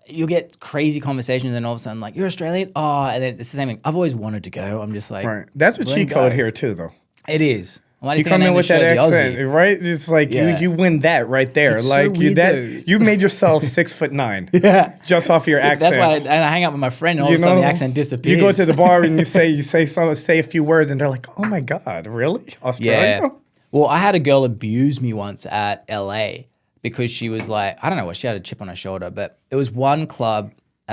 you'll get crazy conversations, and all of a sudden, like, you're Australian? Oh, and then it's the same thing. I've always wanted to go. I'm just like, Right. That's a cheat code here too, though. It is. Why do You come in with that accent, Aussie? right? It's like you win that right there. It's so like weird, though. you made yourself 6'9". Yeah. Just off your accent. That's why I hang out with my friend, and all of a sudden the accent disappears. You go to the bar and you say a few words, and they're like, "Oh my god, really? Australia?" Yeah. Well, I had a girl abuse me once at LA because she was like, I don't know what, she had a chip on her shoulder, but it was one club /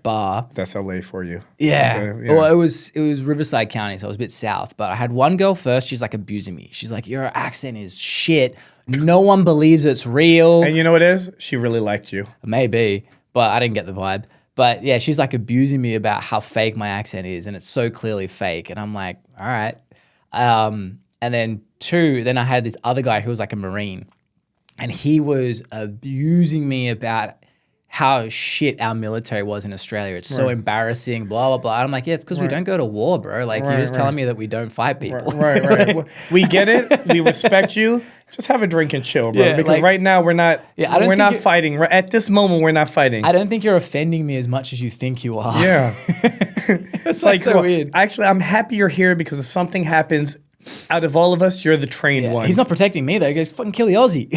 bar. That's LA for you. Yeah. Well, it was Riverside County, so it was a bit south. But I had one girl first. She's like abusing me. She's like, "Your accent is shit. No one believes it's real." And you know what it is? She really liked you. Maybe, but I didn't get the vibe. But yeah, she's like abusing me about how fake my accent is, and it's so clearly fake. And I'm like, all right. And then I had this other guy who was like a Marine, and he was abusing me about how shit our military was in Australia. It's so embarrassing, blah, blah, blah. And I'm like, yeah, it's because we don't go to war, bro. Like, you're just telling me that we don't fight people. Right. We get it. We respect you. Just have a drink and chill, bro. Yeah, because like, right now we're not we're not you're fighting. At this moment, we're not fighting. I don't think you're offending me as much as you think you are. Yeah. It's like so weird. Actually, I'm happy you're here because if something happens, out of all of us, you're the trained one. He's not protecting me, though. He goes, fucking kill the Aussie.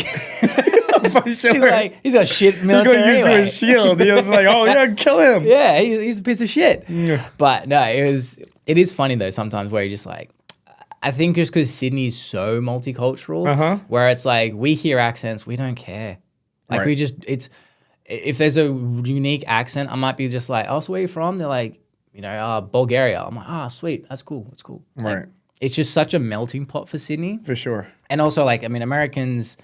For sure. He's like, he's got shit military He's going to use you anyway. as a shield. He's like, oh yeah, kill him. Yeah, he's a piece of shit. Yeah. But no, it is funny though sometimes where you're just like, I think just because Sydney is so multicultural, where it's like we hear accents, we don't care. Like we just, if there's a unique accent, I might be just like, oh, so where are you from? They're like, Bulgaria. I'm like, sweet, that's cool. Right. Like, it's just such a melting pot for Sydney. For sure. And also, like, I mean, Americans,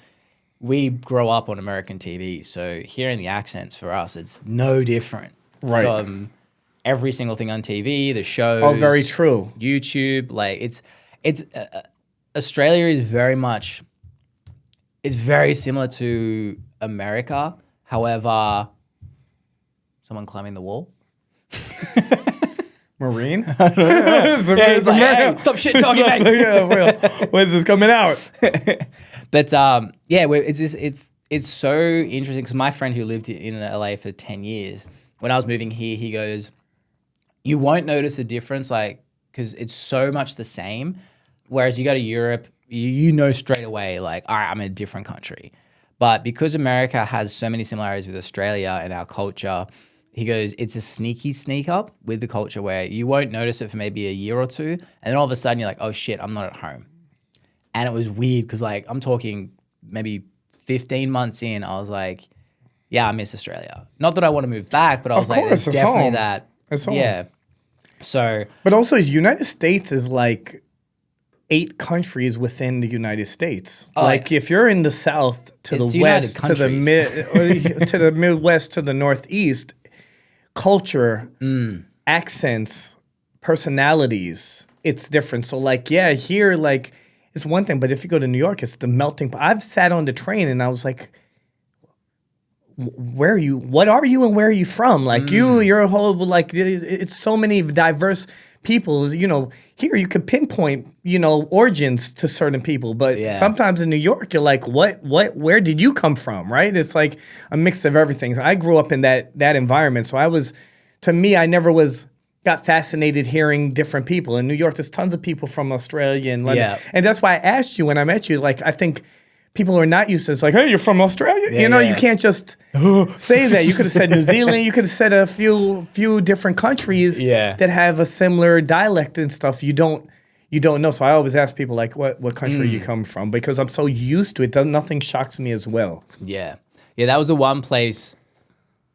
we grow up on American TV, so hearing the accents for us, it's no different from every single thing on TV, the shows. Oh, very true. YouTube, like it's Australia is very similar to America. However, someone climbing the wall. Marine? He's like, hey, stop shit talking, mate. When's this coming out? But it's so interesting because my friend who lived in LA for 10 years, when I was moving here, he goes, you won't notice a difference, like, because it's so much the same. Whereas you go to Europe, you know straight away, like, all right, I'm in a different country. But because America has so many similarities with Australia and our culture, he goes, it's a sneaky sneak up with the culture where you won't notice it for maybe a year or two. And then all of a sudden you're like, oh shit, I'm not at home. And it was weird because like, I'm talking maybe 15 months in, I was like, yeah, I miss Australia. Not that I want to move back, but I was like, there's definitely home. that. It's home. Yeah. So. But also United States is like 8 countries within the United States. Like if you're in the South to the West, to the Midwest, to the Northeast, culture, accents, personalities, it's different. So like, yeah, here, like, it's one thing, but if you go to New York, it's the melting pot. I've sat on the train and I was like, where are you? What are you and where are you from? Like you're a whole, like, it's so many diverse people, here you could pinpoint, origins to certain people, but sometimes in New York, you're like, where did you come from? Right? It's like a mix of everything. So I grew up in that environment. So I never got fascinated hearing different people. In New York, there's tons of people from Australia and London. Yeah. And that's why I asked you when I met you, like, I think people are not used to it. It's like, hey, you're from Australia? You can't just say that. You could have said New Zealand. You could have said a few different countries that have a similar dialect and stuff. You don't know. So I always ask people, like, what country you come from? Because I'm so used to it. Nothing shocks me as well. Yeah. Yeah, that was the one place,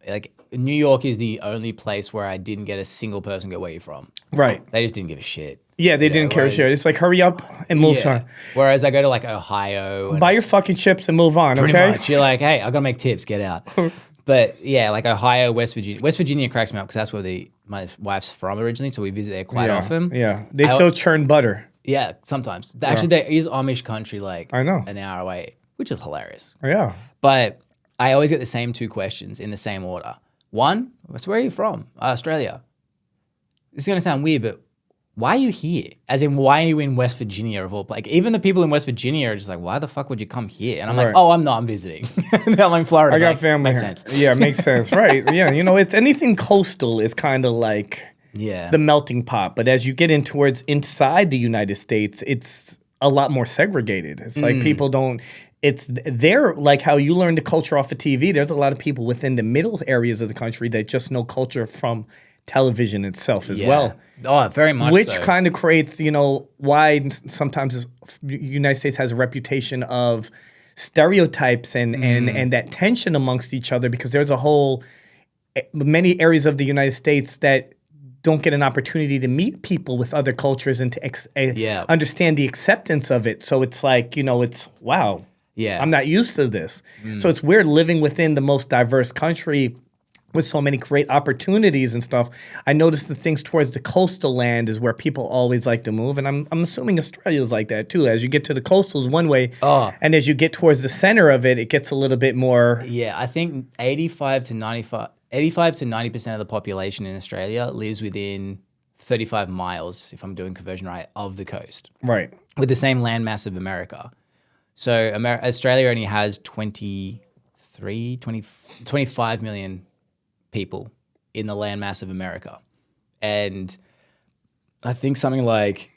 like, New York is the only place where I didn't get a single person go, where you from? Right. They just didn't give a shit. Yeah, they didn't care a shit. It's like, hurry up and move on. Whereas I go to like Ohio. Buy your fucking chips and move on, okay? Much. You're like, hey, I gotta make tips, get out. But yeah, like Ohio, West Virginia. West Virginia cracks me up because that's where my wife's from originally, so we visit there quite often. Yeah, they still churn butter. Yeah, sometimes. Actually, there is Amish country like I know. an hour away, which is hilarious. Yeah. But I always get the same 2 questions in the same order. One, so where are you from? Australia. This is going to sound weird, but why are you here? As in, why are you in West Virginia of all? Like, even the people in West Virginia are just like, why the fuck would you come here? And I'm like, oh, I'm not. I'm visiting. I'm in Florida. I got like, family makes here. sense. Yeah, it makes sense. Right. Yeah. You know, it's anything coastal is kind of like the melting pot. But as you get in towards inside the United States, it's a lot more segregated. It's like people don't. It's there, like how you learn the culture off of TV. There's a lot of people within the middle areas of the country that just know culture from television itself as well. Oh, very much Which so. kind of creates, you know, why sometimes the United States has a reputation of stereotypes and that tension amongst each other, because there's a whole many areas of the United States that don't get an opportunity to meet people with other cultures and to understand the acceptance of it. So it's like, you know, it's wow. Yeah. I'm not used to this. So it's weird living within the most diverse country with so many great opportunities and stuff. I noticed the things towards the coastal land is where people always like to move. And I'm assuming Australia's like that too. As you get to the coastals one way, and as you get towards the center of it, it gets a little bit more. Yeah, I think 85 to 90% of the population in Australia lives within 35 miles, if I'm doing conversion right, of the coast. Right. With the same landmass of America. So Australia only has 25 million people in the landmass of America. And I think something like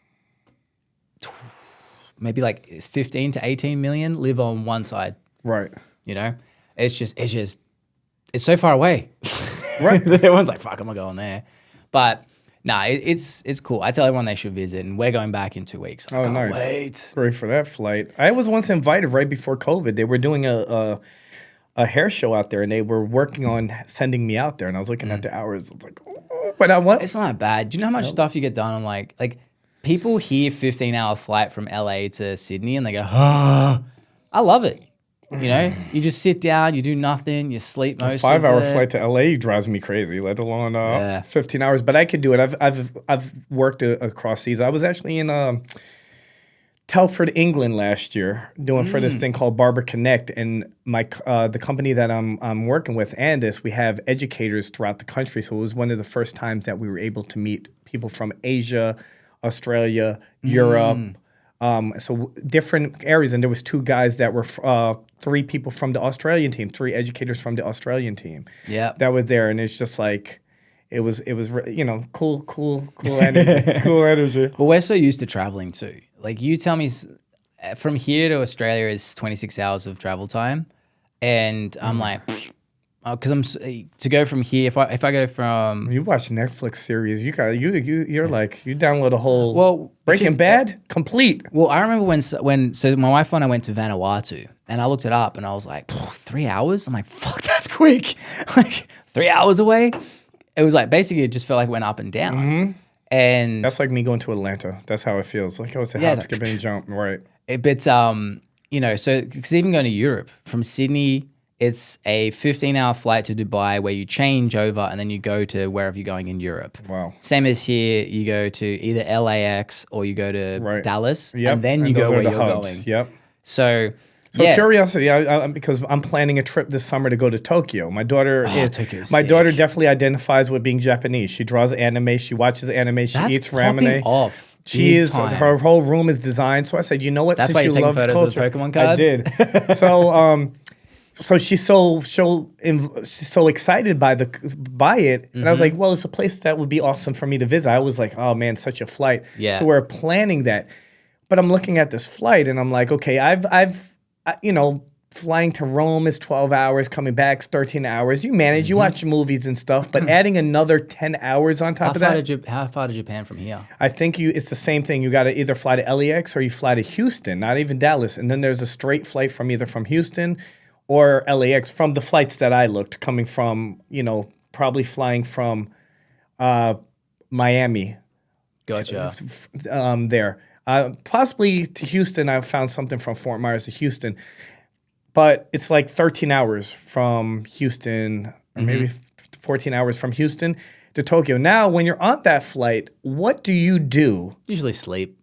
maybe like 15 to 18 million live on one side. Right. You know? It's so far away. Right. Everyone's like, fuck, I'm not going there. But nah, it's cool. I tell everyone they should visit, and we're going back in 2 weeks. I can't nice. wait. Great for that flight. I was once invited right before COVID. They were doing a hair show out there, and they were working on sending me out there, and I was looking at the hours. I was like, oh, but I want. It's not that bad. Do you know how much stuff you get done on like people hear 15-hour flight from LA to Sydney, and they go, I love it. You know, you just sit down, you do nothing, you sleep most of it. 5-hour flight to LA drives me crazy, let alone 15 hours. But I could do it. I've worked across seas. I was actually in Telford, England last year, doing for this thing called Barber Connect, and my the company that I'm working with, Andis, we have educators throughout the country. So it was one of the first times that we were able to meet people from Asia, Australia, Europe. So different areas, and there was 2 guys that were 3 people from the Australian team, 3 educators from the Australian team. Yeah, that was there, and it's just like it was you know, cool energy, cool energy. But we're so used to traveling too. Like, you tell me, from here to Australia is 26 hours of travel time, and I'm like, because to go from here. If I go from, you watch Netflix series, you're like, you download a whole Breaking Bad complete. Well, I remember when my wife and I went to Vanuatu, and I looked it up, and I was like, 3 hours. I'm like, fuck, that's quick. Like 3 hours away. It was like basically it just felt like it went up and down. And that's like me going to Atlanta. That's how it feels. Like I was a hop, skip, and jump. Right. But you know, so because even going to Europe from Sydney, it's a 15-hour flight to Dubai where you change over and then you go to wherever you're going in Europe. Wow. Same as here, you go to either LAX or you go to Dallas, and then you go where you're going. Yep. So curiosity, because I'm planning a trip this summer to go to Tokyo. My daughter daughter definitely identifies with being Japanese. She draws anime, she watches anime, she eats ramen. Off. Her whole room is designed. So I said, you know what? That's why you're taking photos of the Pokemon cards? I did. So she's so excited by it, and I was like, well, it's a place that would be awesome for me to visit. I was like, oh man, such a flight. Yeah. So we're planning that, but I'm looking at this flight, and I'm like, okay, I've you know, flying to Rome is 12 hours, coming back is 13 hours. You manage, you watch movies and stuff, but adding another 10 hours on top of that. How far to Japan from here? I think it's the same thing. You got to either fly to LAX or you fly to Houston, not even Dallas, and then there's a straight flight from either from Houston or LAX from the flights that I looked, coming from, you know, probably flying from Miami. Gotcha. There. Possibly to Houston. I found something from Fort Myers to Houston. But it's like 13 hours from Houston, or maybe 14 hours from Houston to Tokyo. Now, when you're on that flight, what do you do? Usually sleep.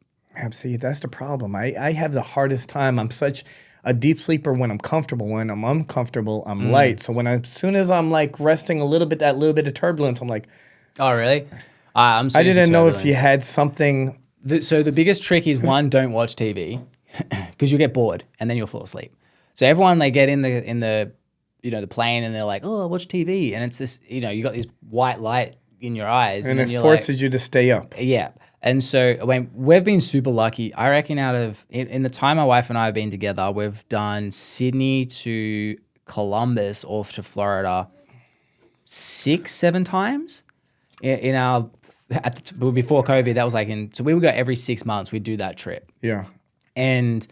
See, that's the problem. I have the hardest time. I'm such a deep sleeper when I'm comfortable. When I'm uncomfortable, I'm light. So as soon as I'm like resting a little bit, that little bit of turbulence, I'm like, oh, really? I'm I didn't know if you turbulence. had something. So the biggest trick is one, don't watch TV because you'll get bored and then you'll fall asleep. So everyone, they get in the the plane and they're like, oh, I'll watch TV, and it's this, you got this white light in your eyes, And then it you're forces you to stay up. yeah. And so we've been super lucky. I reckon in the time my wife and I have been together, we've done Sydney to Columbus off to Florida 6-7 times in our before COVID. That was so we would go every 6 months. We'd do that trip. Yeah. And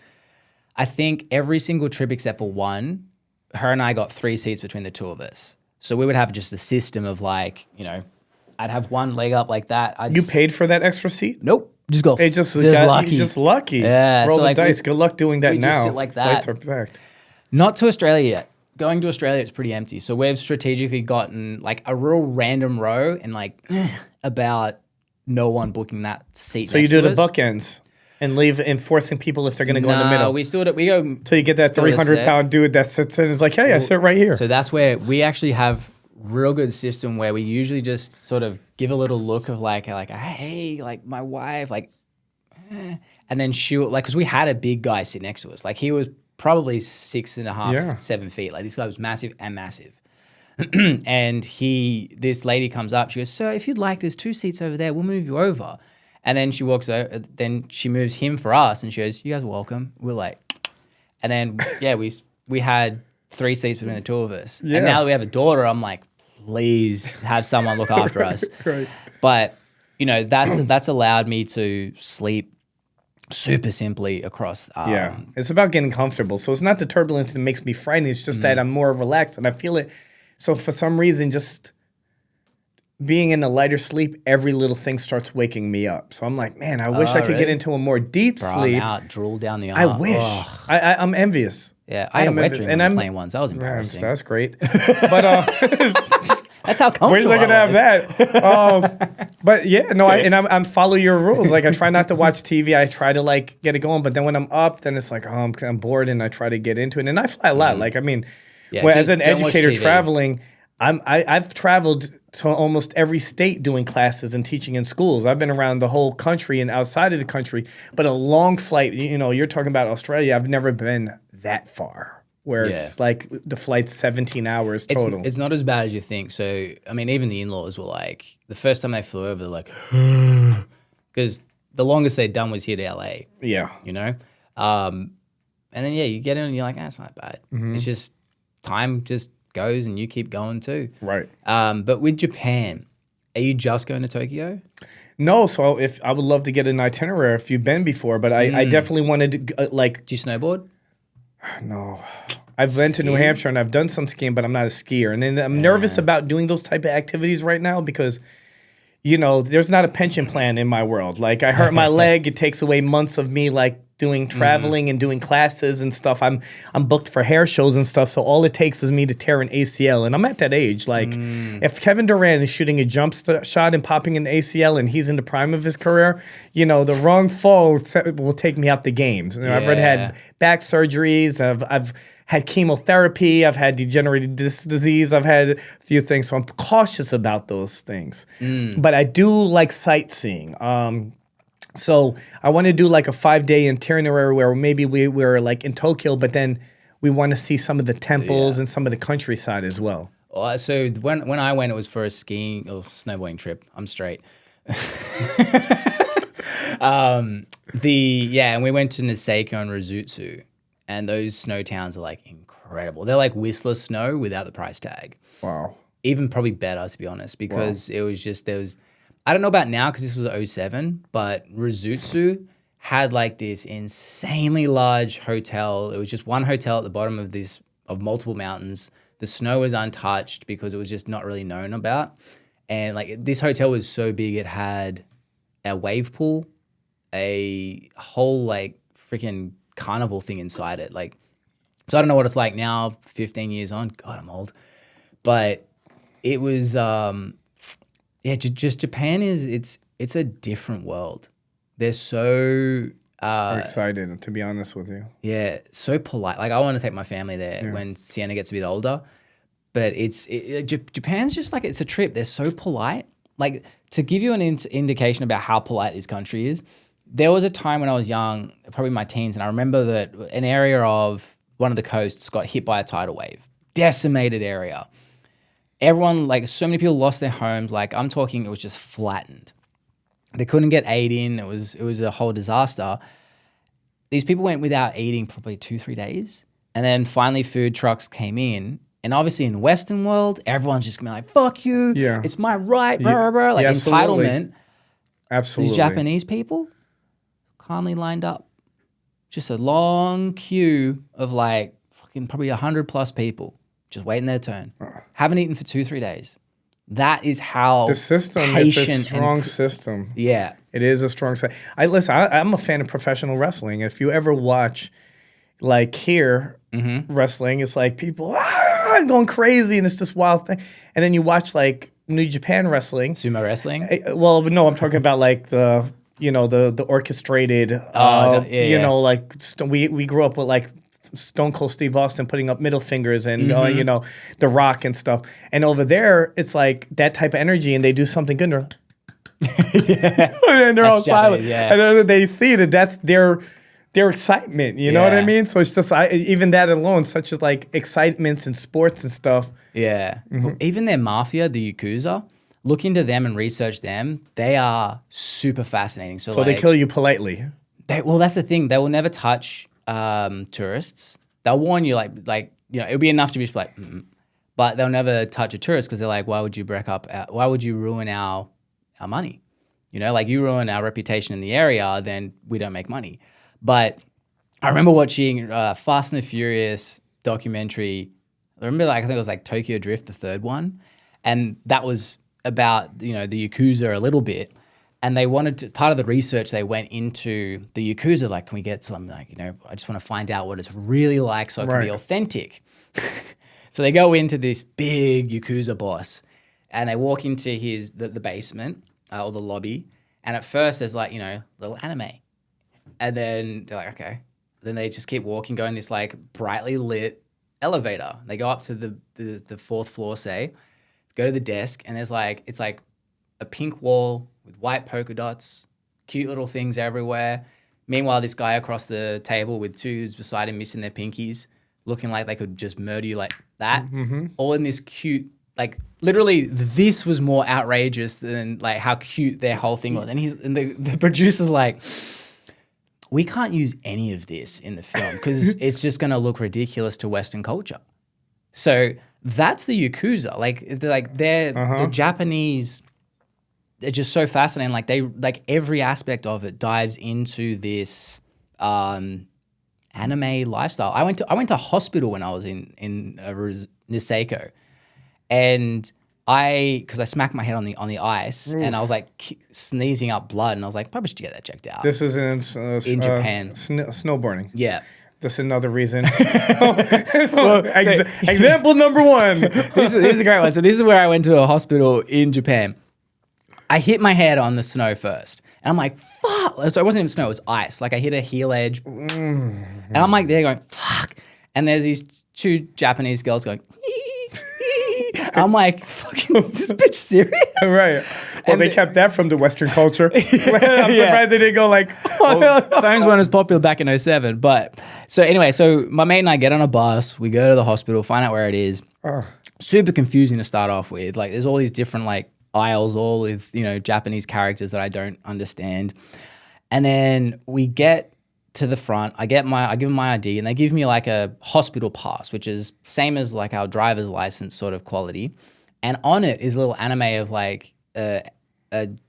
I think every single trip except for one, her and I got 3 seats between the two of us. So we would have just a system of I'd have one leg up like that. You paid for that extra seat? Nope. Just got Just lucky. Just lucky. Yeah. Roll so the dice. Good luck doing that we now. just sit like that. Flights are packed. Not to Australia yet. Going to Australia, it's pretty empty. So we've strategically gotten a real random row and about no one booking that seat. So you do the bookends and leave enforcing people if they're going to go in the middle. We go until you get that 300-pound dude that sits in and is like, hey, I sit right here. So that's where we actually have real good system where we usually just sort of give a little look of hey, my wife, and then she'll because we had a big guy sit next to us. He was probably 6.5, 7 feet. This guy was massive. And this lady comes up, she goes, sir, if you'd like, there's 2 seats over there, we'll move you over. And then she walks over, then she moves him for us and she goes, you guys are welcome. We're and then we had 3 seats between the two of us. Yeah. And now that we have a daughter, I'm like, please have someone look after us. Right. But that's allowed me to sleep super simply across. It's about getting comfortable. So it's not the turbulence that makes me frightened. It's just that I'm more relaxed and I feel it. So for some reason, just being in a lighter sleep, every little thing starts waking me up. So I'm like, man, I wish I could get into a more deep sleep. I'm out, drool down the arm. I wish. I'm envious. Yeah, I had a wet dream and on the plane once. That was Yeah, embarrassing. that's great. But That's how comfortable where's I gonna I have that? But yeah, no, I'm follow your rules. I try not to watch TV. I try to get it going. But then when I'm up, then it's I'm bored and I try to get into it. And I fly a lot. As an educator traveling, I've traveled to almost every state doing classes and teaching in schools. I've been around the whole country and outside of the country. But a long flight, you're talking about Australia. I've never been that far. Where it's the flight's 17 hours total. It's not as bad as you think. So, even the in-laws were the first time they flew over, they're because the longest they'd done was here to LA. Yeah. And then, you get in and you're like, it's not bad. It's just time just goes and you keep going too. Right. But with Japan, are you just going to Tokyo? No, so if I would love to get an itinerary if you've been before, but I definitely wanted to Do you snowboard? No. I've been to New Hampshire and I've done some skiing, but I'm not a skier. And then I'm nervous about doing those type of activities right now because, there's not a pension plan in my world. I hurt my leg. It takes away months of me doing traveling and doing classes and stuff. I'm booked for hair shows and stuff. So all it takes is me to tear an ACL. And I'm at that age. If Kevin Durant is shooting a jump shot and popping an ACL and he's in the prime of his career, the wrong fall will take me out the games. I've already had back surgeries. I've had chemotherapy. I've had degenerative disc disease. I've had a few things. So I'm cautious about those things. But I do like sightseeing. So I want to do a 5-day itinerary where maybe we're in Tokyo, but then we want to see some of the temples and some of the countryside as well. So when I went, it was for a skiing or snowboarding trip. I'm straight. And we went to Niseko and Rizutsu, and those snow towns are incredible. They're like Whistler snow without the price tag. Wow. Even probably better, to be honest, because it was just I don't know about now because this was 2007, but Rizutsu had this insanely large hotel. It was just one hotel at the bottom of multiple mountains. The snow was untouched because it was just not really known about. And this hotel was so big, it had a wave pool, a whole freaking carnival thing inside it. So I don't know what it's like now, 15 years on. God, I'm old. But it was, just Japan it's a different world. They're so excited, to be honest with you. Yeah, so polite. I want to take my family there when Sienna gets a bit older. But Japan's just it's a trip. They're so polite. to give you an indication about how polite this country is, there was a time when I was young, probably my teens, and I remember that an area of one of the coasts got hit by a tidal wave. Decimated area. Everyone, like so many people lost their homes. Like I'm talking, it was just flattened. They couldn't get aid in. It was a whole disaster. These people went without eating probably 2-3 days. And then finally food trucks came in. And obviously in the Western world, everyone's just gonna be like, fuck you. Yeah. It's my right, blah, blah, blah. Like entitlement. Absolutely. These Japanese people calmly lined up. Just a long queue of like fucking probably 100+ people just waiting their turn. Haven't eaten for 2-3 days. That is how the system. It's a strong system. Yeah, it is a strong system. I'm a fan of professional wrestling. If you ever watch, like here, wrestling, it's like people going crazy and it's this wild thing. And then you watch like New Japan wrestling, sumo wrestling. Well, no, I'm talking about like the orchestrated. Like we grew up with like Stone Cold Steve Austin putting up middle fingers and The Rock and stuff. And over there, it's like that type of energy, and they do something good, and they're all silent. Yeah. And then they see that that's their excitement. You know what I mean? So it's just even that alone, such as like excitements and sports and stuff. Yeah, even their mafia, the Yakuza. Look into them and research them. They are super fascinating. So they kill you politely. That's the thing. They will never touch tourists. They'll warn you like it'll be enough to be just like, but they'll never touch a tourist because they're like, why would you why would you ruin our money? Like you ruin our reputation in the area, then we don't make money. But I remember watching Fast and the Furious documentary. I remember I think it was like Tokyo Drift, the third one. And that was about, the Yakuza a little bit. And they wanted to, part of the research, they went into the Yakuza, like, can we get some, like, I just want to find out what it's really like so it can be authentic. So they go into this big Yakuza boss and they walk into the basement or the lobby. And at first there's like, little anime. And then they're like, okay. Then they just keep walking, going this like brightly lit elevator. They go up to the fourth floor, say, go to the desk, and it's like a pink wall with white polka dots, cute little things everywhere. Meanwhile, this guy across the table with two dudes beside him missing their pinkies, looking like they could just murder you like that. All in this cute, like literally this was more outrageous than like how cute their whole thing was. And the producer's like, we can't use any of this in the film because it's just going to look ridiculous to Western culture. So that's the Yakuza. The Japanese, they're just so fascinating. Like every aspect of it dives into this anime lifestyle. I went to hospital when I was in Niseko, and because I smacked my head on the ice and I was like sneezing up blood, and I was like, probably should get that checked out. This is in Japan. Snowboarding. Yeah. That's another reason. Example number one. This is a great one. So this is where I went to a hospital in Japan. I hit my head on the snow first. And I'm like, fuck. So it wasn't even snow, it was ice. Like I hit a heel edge. And I'm like there going, fuck. And there's these two Japanese girls going, I'm like, fucking, is this bitch serious? Right. Well, they kept that from the Western culture. I'm surprised they didn't go like, phones weren't as popular back in 2007. But so anyway, so my mate and I get on a bus, we go to the hospital, find out where it is. Super confusing to start off with. Like there's all these different like aisles, all with, Japanese characters that I don't understand. And then we get to the front, I give them my ID, and they give me like a hospital pass, which is same as like our driver's license sort of quality. And on it is a little anime of like a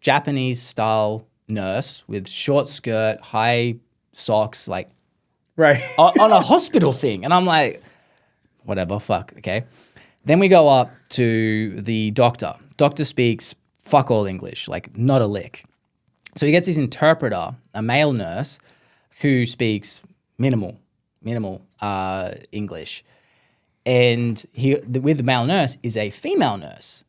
Japanese style nurse with short skirt, high socks, like on a hospital thing. And I'm like, whatever, fuck, okay. Then we go up to the doctor. Doctor speaks fuck all English, like not a lick. So he gets his interpreter, a male nurse, who speaks minimal English. And with the male nurse is a female nurse.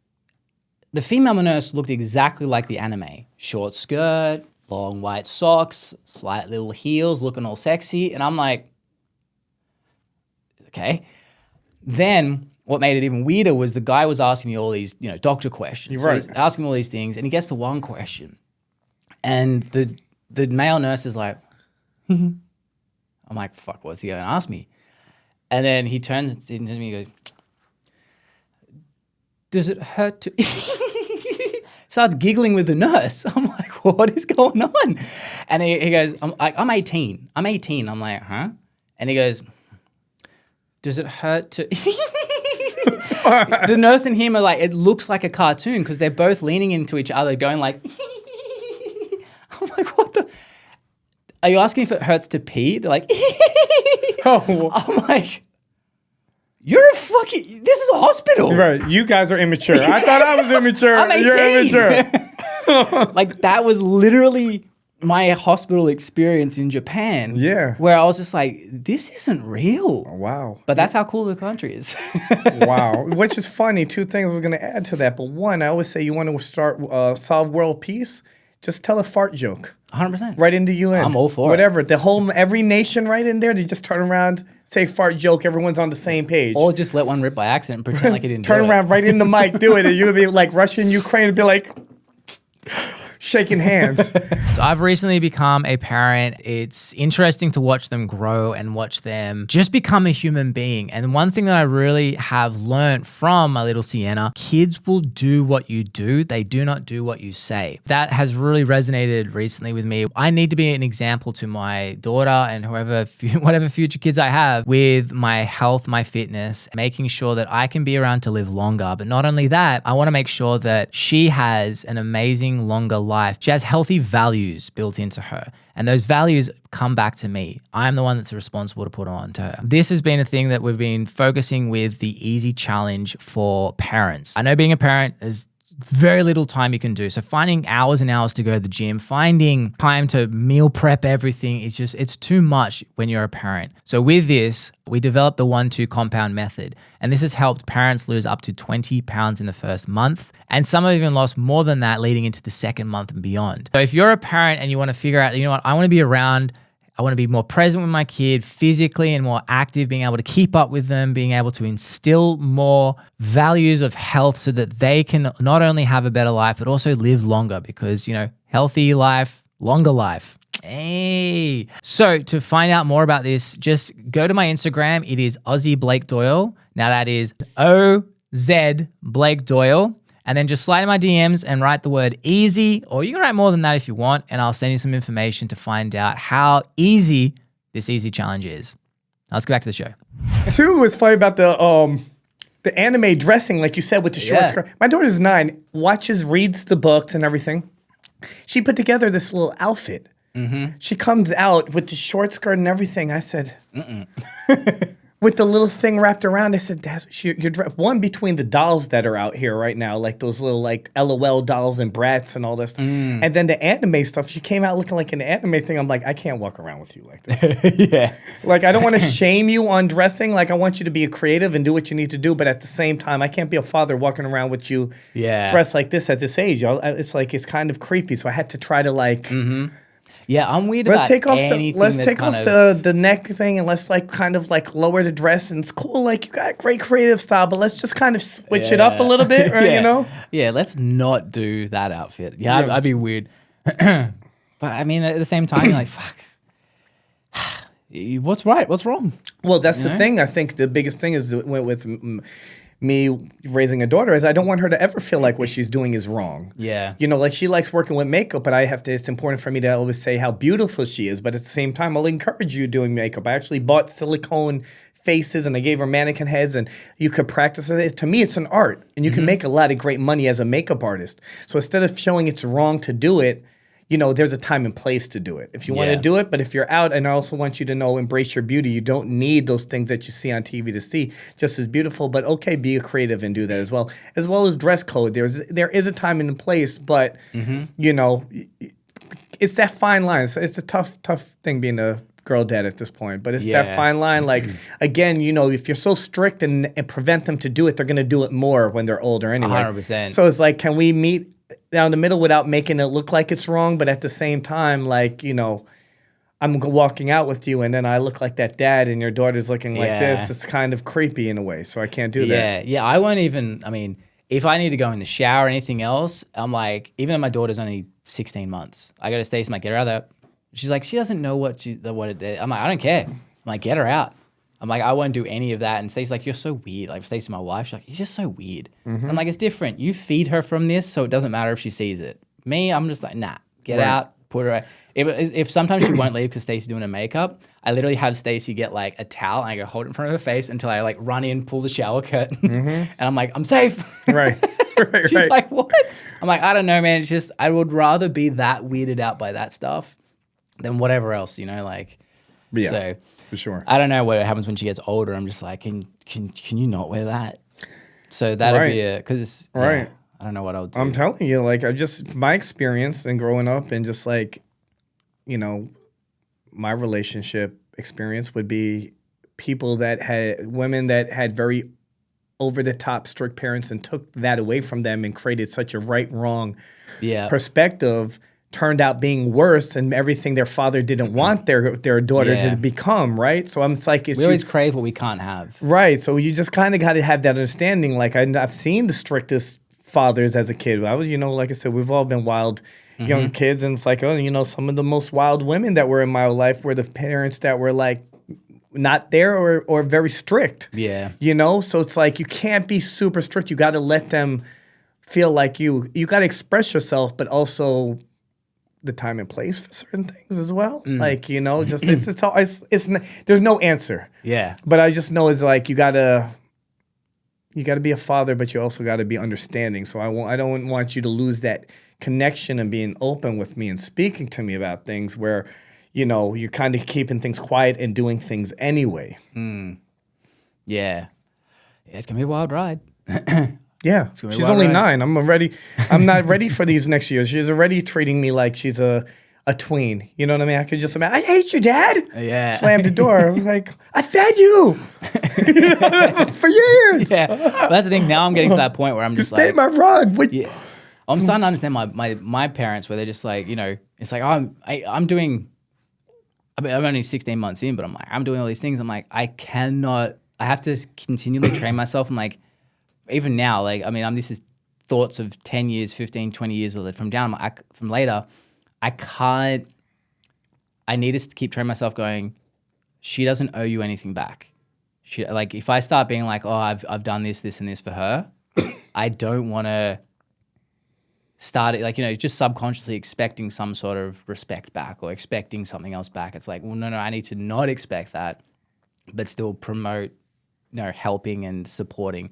The female nurse looked exactly like the anime. Short skirt, long white socks, slight little heels, looking all sexy. And I'm like, okay. Then what made it even weirder was the guy was asking me all these, doctor questions. You're right. So he's asking me all these things, and he gets to one question, and the male nurse is like, I'm like, fuck, what's he going to ask me? And then he turns into me and goes, does it hurt to... Starts giggling with the nurse. I'm like, what is going on? And he goes, I'm 18. I'm 18. I'm like, huh? And he goes, does it hurt to... The nurse and him are like, it looks like a cartoon because they're both leaning into each other going like... I'm like, what the... Are you asking if it hurts to pee? They're like... Oh. I'm like... You're a fucking... This is a hospital. Right. You guys are immature. I thought I was immature. I'm 18. You're immature. Like, that was literally my hospital experience in Japan. Yeah. Where I was just like, this isn't real. Wow. But that's how cool the country is. Wow. Which is funny. Two things we're going to add to that. But one, I always say you want to start solve world peace, just tell a fart joke. 100%. Right into UN. I'm all for Whatever. The whole, every nation right in there, they just turn around, say fart joke, everyone's on the same page. Or just let one rip by accident and pretend like it didn't Turn do around it. right in the mic, do it. And you would be like Russia and Ukraine would be like shaking hands. So I've recently become a parent. It's interesting to watch them grow and watch them just become a human being. And one thing that I really have learned from my little Sienna, kids will do what you do. They do not do what you say. That has really resonated recently with me. I need to be an example to my daughter and whatever future kids I have with my health, my fitness, making sure that I can be around to live longer. But not only that, I want to make sure that she has an amazing longer life. She has healthy values built into her, and those values come back to me. I'm the one that's responsible to put on to her. This has been a thing that we've been focusing with the Easy Challenge for parents. I know being a parent is very little time you can do. So finding hours and hours to go to the gym, finding time to meal prep everything, it's too much when you're a parent. So with this, we developed the 1-2 compound method. And this has helped parents lose up to 20 pounds in the first month. And some have even lost more than that leading into the second month and beyond. So if you're a parent and you want to figure out, I want to be around, I want to be more present with my kid physically and more active, being able to keep up with them, being able to instill more values of health so that they can not only have a better life, but also live longer because, healthy life, longer life. Hey. So to find out more about this, just go to my Instagram. It is Aussie Blake Doyle. Now that is OZ Blake Doyle. And then just slide in my DMs and write the word easy, or you can write more than that if you want, and I'll send you some information to find out how easy this Easy Challenge is. Now let's get back to the show. Two is funny about the anime dressing, like you said, with the short skirt. My daughter's 9, reads the books and everything. She put together this little outfit. Mm-hmm. She comes out with the short skirt and everything. I said, with the little thing wrapped around, I said, you're one between the dolls that are out here right now, like those little like LOL dolls and Bratz and all this. And then the anime stuff, she came out looking like an anime thing. I'm like, I can't walk around with you like this. Yeah. Like, I don't want to shame you on dressing. Like, I want you to be creative and do what you need to do. But at the same time, I can't be a father walking around with you dressed like this at this age. It's kind of creepy. So I had to try to like... Yeah, I'm weird let's about take off anything let's that's take kind off of... the neck thing and let's like kind of like lower the dress, and it's cool, like you got great creative style, but let's just kind of switch it up a little bit, or, Yeah, let's not do that outfit. Yeah, I'd be weird. But I mean, at the same time, you're like, fuck. What's right? What's wrong? Well, that's the thing. I think the biggest thing is with me raising a daughter is I don't want her to ever feel like what she's doing is wrong. Yeah. Like she likes working with makeup, but it's important for me to always say how beautiful she is. But at the same time, I'll encourage you doing makeup. I actually bought silicone faces and I gave her mannequin heads, and you could practice it. To me, it's an art, and you can make a lot of great money as a makeup artist. So instead of showing it's wrong to do it, there's a time and place to do it. If you want to do it, but if you're out, and I also want you to know, embrace your beauty. You don't need those things that you see on TV to see just as beautiful, but okay, be a creative and do that as well as dress code. There is a time and a place, but it's that fine line. It's a tough thing being a girl dad at this point, but it's that fine line. Like, again, if you're so strict and prevent them to do it, they're going to do it more when they're older anyway. 100%. So it's like, can we meet down the middle without making it look like it's wrong, but at the same time, like, I'm walking out with you and then I look like that dad and your daughter's looking like Yeah. this. It's kind of creepy in a way. So I can't do that. Yeah, yeah. I won't even. I mean, if I need to go in the shower or anything else, I'm like, even though my daughter's only 16 months, I go to Stacey, I'm like, get her out of there. She's like, she doesn't know what it is. I'm like, I don't care. I'm like, get her out. I'm like, I won't do any of that. And Stacey's like, you're so weird. Like Stacey, my wife, she's like, you're just so weird. I'm like, it's different. You feed her from this, so it doesn't matter if she sees it. Me, I'm just like, nah, get out, put her out. If sometimes she won't leave because Stacey's doing her makeup, I literally have Stacey get like a towel and I go hold it in front of her face until I like run in, pull the shower curtain, and I'm like, I'm safe. Right. She's like, what? I'm like, I don't know, man. It's just, I would rather be that weirded out by that stuff than whatever else, like. Yeah, so for sure. I don't know what happens when she gets older. I'm just like, can you not wear that? So that'll be because I don't know what I'll do. I'm telling you, like, my experience in growing up and just like, my relationship experience would be women that had very over the top strict parents and took that away from them and created such a wrong perspective, turned out being worse and everything their father didn't want their daughter to become, right? So it's like we always crave what we can't have. Right. So you just kind of got to have that understanding. Like I've seen the strictest fathers as a kid. I was, like I said, we've all been wild young kids, and it's like, some of the most wild women that were in my life were the parents that were like not there or very strict. Yeah. So it's like you can't be super strict. You got to let them feel like you got to express yourself, but also the time and place for certain things as well. Like, just it's there's no answer. Yeah. But I just know it's like you gotta be a father, but you also gotta be understanding. So I don't want you to lose that connection and being open with me and speaking to me about things where, you're kind of keeping things quiet and doing things anyway. Yeah. It's gonna be a wild ride. Yeah, she's only 9. I'm not ready for these next years. She's already treating me like she's a tween. You know what I mean? I could just imagine, I hate you, Dad. Yeah. Slammed the door. I was like, I fed you for years. Yeah. Well, that's the thing. Now I'm getting to that point where I'm just Stay my rug. Yeah. I'm starting to understand my parents, where they're just like, it's like, I'm only 16 months in, but I'm like, I'm doing all these things. I'm like, I have to continually train myself. I'm like, even now, like, I mean, this is thoughts of 10 years, 15, 20 years from later. I need to keep training myself going, she doesn't owe you anything back. Like, if I start being like, oh, I've done this, and this for her, I don't want to start it, like, just subconsciously expecting some sort of respect back or expecting something else back. It's like, well, no, I need to not expect that, but still promote, helping and supporting,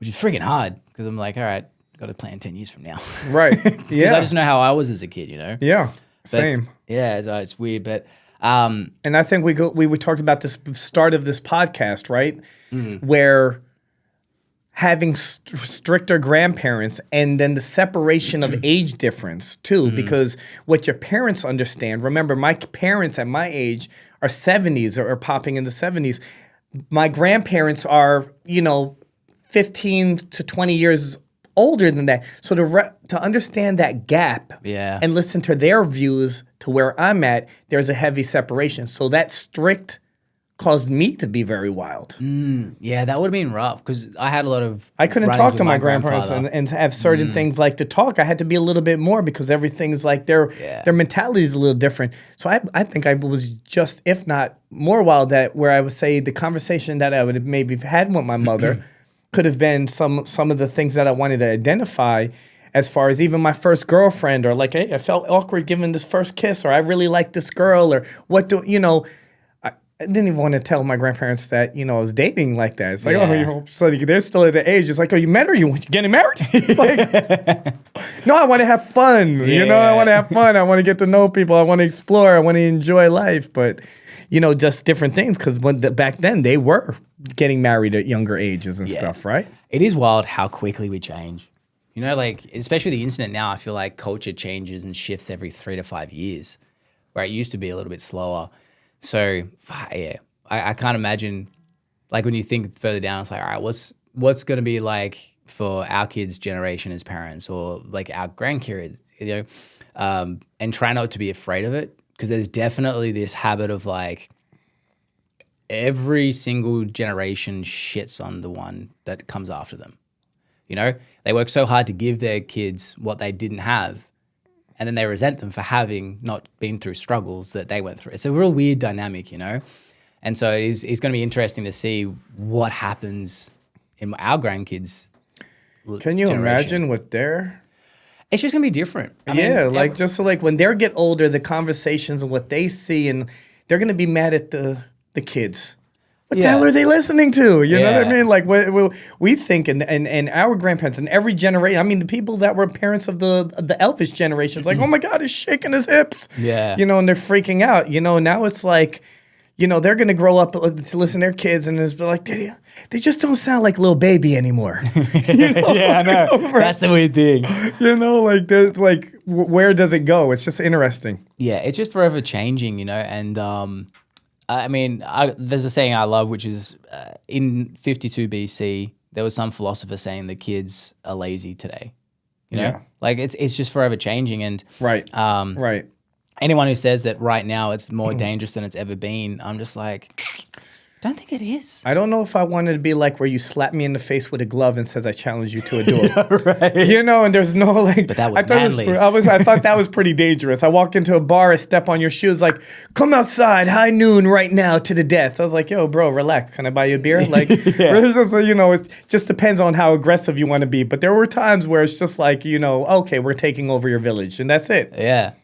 which is freaking hard because I'm like, all right, got to plan 10 years from now. Right. Yeah. I just know how I was as a kid, Yeah. Same. It's weird, but and I think we talked about this start of this podcast, right? Where having stricter grandparents and then the separation of age difference too, because what your parents understand. Remember, my parents at my age are 70s or popping into 70s. My grandparents are, 15 to 20 years older than that. So to understand that gap and listen to their views to where I'm at, there's a heavy separation. So that strict caused me to be very wild. Yeah, that would have been rough because I had a lot of. I couldn't talk to my grandparents and have certain things like to talk. I had to be a little bit more because everything's like their mentality is a little different. So I think I was just, if not more wild, that where I would say the conversation that I would have maybe had with my mother could have been some of the things that I wanted to identify, as far as even my first girlfriend, or like, hey, I felt awkward giving this first kiss, or I really like this girl, or I didn't even want to tell my grandparents that, I was dating like that. It's like, so they're still at the age. It's like, oh, you met her? You getting married? It's like, no, I want to have fun. I want to have fun. I want to get to know people. I want to explore. I want to enjoy life. But, just different things. Because back then they were getting married at younger ages and stuff, right? It is wild how quickly we change. Like, especially the internet now, I feel like culture changes and shifts every 3 to 5 years, where it used to be a little bit slower. So, yeah, I can't imagine, like, when you think further down, it's like, all right, what's going to be like for our kids' generation as parents, or like our grandkids, and try not to be afraid of it, because there's definitely this habit of like every single generation shits on the one that comes after them. You know, they work so hard to give their kids what they didn't have, and then they resent them for having not been through struggles that they went through. It's a real weird dynamic, you know? And so it's going to be interesting to see what happens in our grandkids' Can you generation. imagine what they're... It's just going to be different. I yeah, mean, like just so like when they get older, the conversations and what they see, and they're going to be mad at the kids. What the hell are they listening to? You know what I mean? Like we think, and our grandparents and every generation. I mean, the people that were parents of the Elvis generation, it's like, oh my God, he's shaking his hips. Yeah, you know, and they're freaking out. You know, now it's like, you know, they're gonna grow up to listen to their kids, and it's like they just don't sound like Lil Baby anymore. You know? yeah, I know. That's the weird thing. You know, like there's like where does it go? It's just interesting. Yeah, it's just forever changing, you know, and I mean, there's a saying I love, which is in 52 BC, there was some philosopher saying the kids are lazy today. You know, like it's just forever changing. And right. Anyone who says that right now it's more dangerous than it's ever been, I'm just like, don't think it is. I don't know if I wanted to be like where you slap me in the face with a glove and says I challenge you to a duel. Right. You know, and there's no like. But that was manly. I thought that was pretty dangerous. I walk into a bar, I step on your shoes, like, come outside, high noon right now to the death. I was like, yo, bro, relax. Can I buy you a beer? Like, you know, it just depends on how aggressive you want to be. But there were times where it's just like, you know, okay, we're taking over your village, and that's it. Yeah.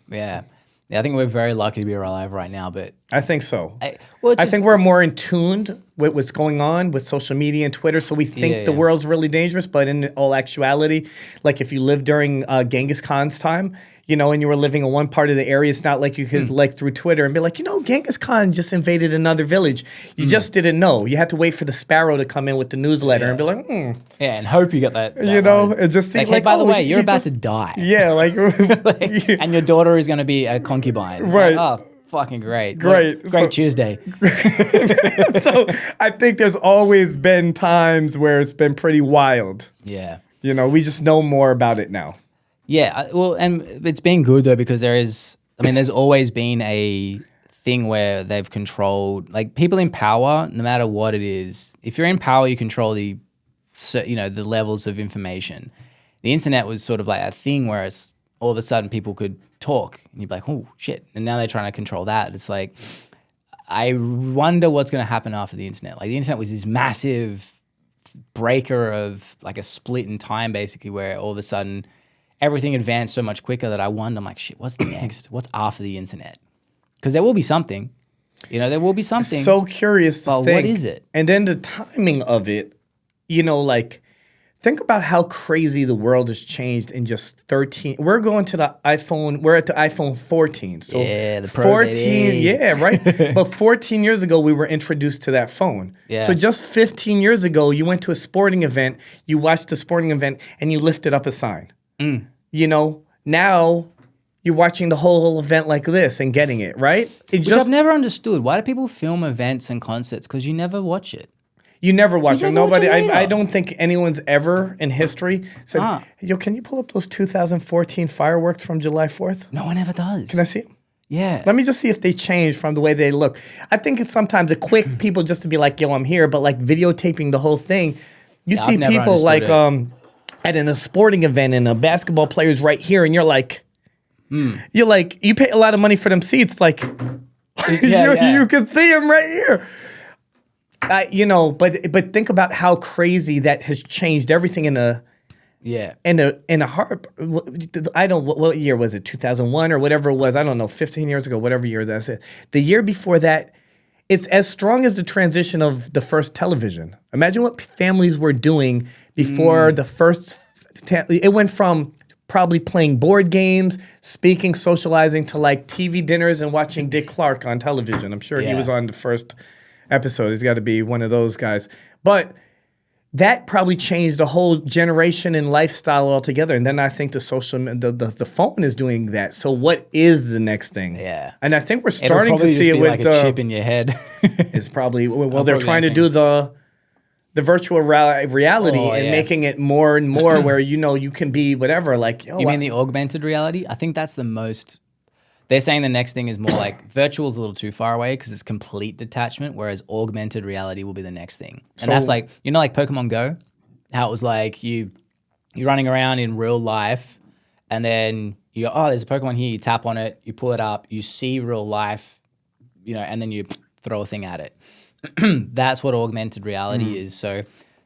I think we're very lucky to be alive right now, but I think so. I think we're more in tuned with what's going on with social media and Twitter, so we think the world's really dangerous, but in all actuality, like if you lived during Genghis Khan's time, you know, and you were living in one part of the area, it's not like you could like through Twitter and be like, you know, Genghis Khan just invaded another village. You just didn't know. You had to wait for the Sparrow to come in with the newsletter and be like, Yeah, and hope you got that you know, and just see like, hey, by the way, you're about to die. Yeah, like, and your daughter is going to be a concubine. Right. Like, oh, fucking great. Great. Great Tuesday. So I think there's always been times where it's been pretty wild. Yeah. You know, we just know more about it now. Yeah, well, and it's been good though because there's always been a thing where they've controlled, like people in power, no matter what it is. If you're in power, you control the levels of information. The internet was sort of like a thing where it's all of a sudden people could talk and you'd be like, oh shit, and now they're trying to control that. It's like, I wonder what's going to happen after the internet. Like the internet was this massive breaker of like a split in time, basically, where all of a sudden everything advanced so much quicker that I wonder, I'm like, shit, what's next? What's after the internet? Because there will be something. You know, there will be something. So curious to think. What is it? And then the timing of it, you know, like, think about how crazy the world has changed in just 13. We're going to the iPhone. We're at the iPhone 14. So yeah, the Pro 14. Baby. Yeah, right. But 14 years ago, we were introduced to that phone. Yeah. So just 15 years ago, you went to a sporting event, you watched the sporting event, and you lifted up a sign. You know, now you're watching the whole event like this and getting it, right? Which I've never understood. Why do people film events and concerts? Because you never watch it. You never watch it. Nobody. Watch it I don't think anyone's ever in history said, "Yo, can you pull up those 2014 fireworks from July 4th?" No one ever does. Can I see them? Yeah. Let me just see if they changed from the way they look. I think it's sometimes a quick people just to be like, "Yo, I'm here," but like videotaping the whole thing. You see people like at a sporting event and a basketball player's right here, and you're like, you pay a lot of money for them seats, like you can see them right here. You know, but think about how crazy that has changed everything in a heart. I don't. What year was it? 2001 or whatever it was. I don't know. 15 years ago, whatever year that's it. The year before that, it's as strong as the transition of the first television. Imagine what families were doing before the first. It went from probably playing board games, speaking, socializing to like TV dinners and watching Dick Clark on television. I'm sure he was on the first episode. He's got to be one of those guys. But that probably changed the whole generation and lifestyle altogether. And then I think the phone is doing that. So what is the next thing? Yeah. And I think we're starting to see it with like a chip in your head. It's probably they're trying to do the virtual reality and making it more and more where you know you can be whatever. Like, you mean the augmented reality? I think that's the most They're saying the next thing is more like virtual is a little too far away because it's complete detachment, whereas augmented reality will be the next thing. And that's like, you know, like Pokemon Go, how it was like you're running around in real life and then you go, oh, there's a Pokemon here, you tap on it, you pull it up, you see real life, you know, and then you throw a thing at it. That's what augmented reality is. So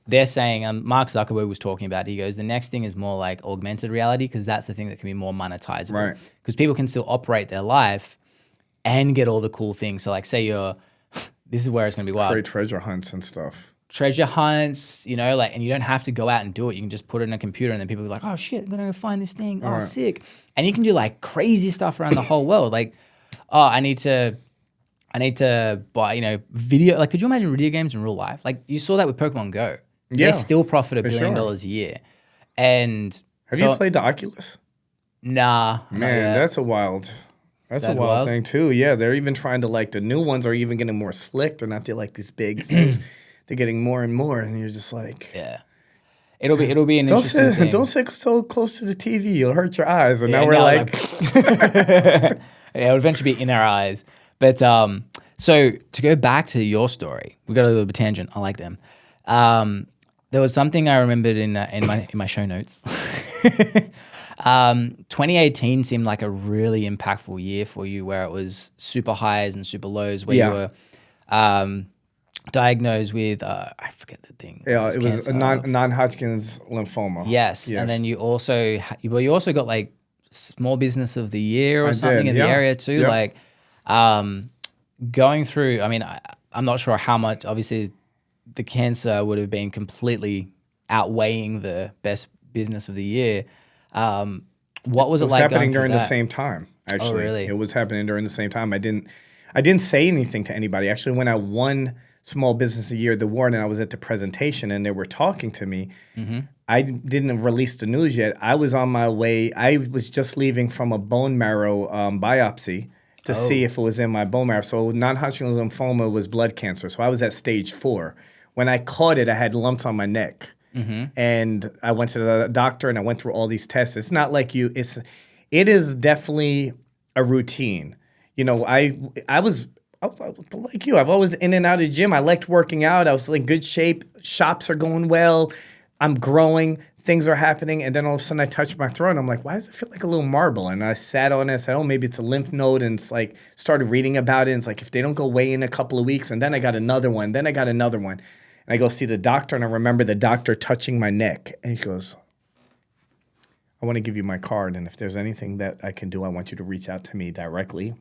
they're saying, Mark Zuckerberg was talking about, he goes, the next thing is more like augmented reality because that's the thing that can be more monetizable. Right. Because people can still operate their life and get all the cool things. So like say this is where it's going to be wild. Create treasure hunts and stuff. Treasure hunts, you know, like, and you don't have to go out and do it. You can just put it in a computer and then people will be like, oh shit, I'm going to go find this thing. Oh, sick. And you can do like crazy stuff around the whole world. Like, oh, I need to buy, you know, video. Like, could you imagine video games in real life? Like you saw that with Pokemon Go. Yeah. They still profit $1 billion a year. And have you played the Oculus? Nah. Man, that's a wild thing too. Yeah, they're even trying to like the new ones are even getting more slick. They're not like these big things. They're getting more and more, and you're just like, yeah. It'll be an interesting thing. Don't sit so close to the TV. You'll hurt your eyes. And now we're like yeah, it'll eventually be in our eyes. But so to go back to your story, we got a little bit tangent. I like them. There was something I remembered in my show notes. 2018 seemed like a really impactful year for you, where it was super highs and super lows, where you were diagnosed with I forget the thing. Yeah, it was a non-Hodgkin's lymphoma. Yes, and then you also got like small business of the year or something in the area too. Yep. Like going through. I mean, I'm not sure how much. Obviously, the cancer would have been completely outweighing the best business of the year. What was it like? Happening during the same time. Actually, oh, really? It was happening during the same time. I didn't say anything to anybody. Actually, when I won Small Business of the Year award and I was at the presentation and they were talking to me, I didn't release the news yet. I was on my way. I was just leaving from a bone marrow biopsy to see if it was in my bone marrow. So non-Hodgkin's lymphoma was blood cancer. So I was at stage 4. When I caught it, I had lumps on my neck. And I went to the doctor and I went through all these tests. It's not like it is definitely a routine. You know, I was like you. I've always in and out of the gym. I liked working out. I was in good shape. Shops are going well. I'm growing. Things are happening. And then all of a sudden I touched my throat and I'm like, why does it feel like a little marble? And I sat on it and said, oh, maybe it's a lymph node. And it's like, started reading about it. And it's like, if they don't go away in a couple of weeks, and then I got another one. Then I got another one. And I go see the doctor, and I remember the doctor touching my neck. And he goes, I want to give you my card, and if there's anything that I can do, I want you to reach out to me directly.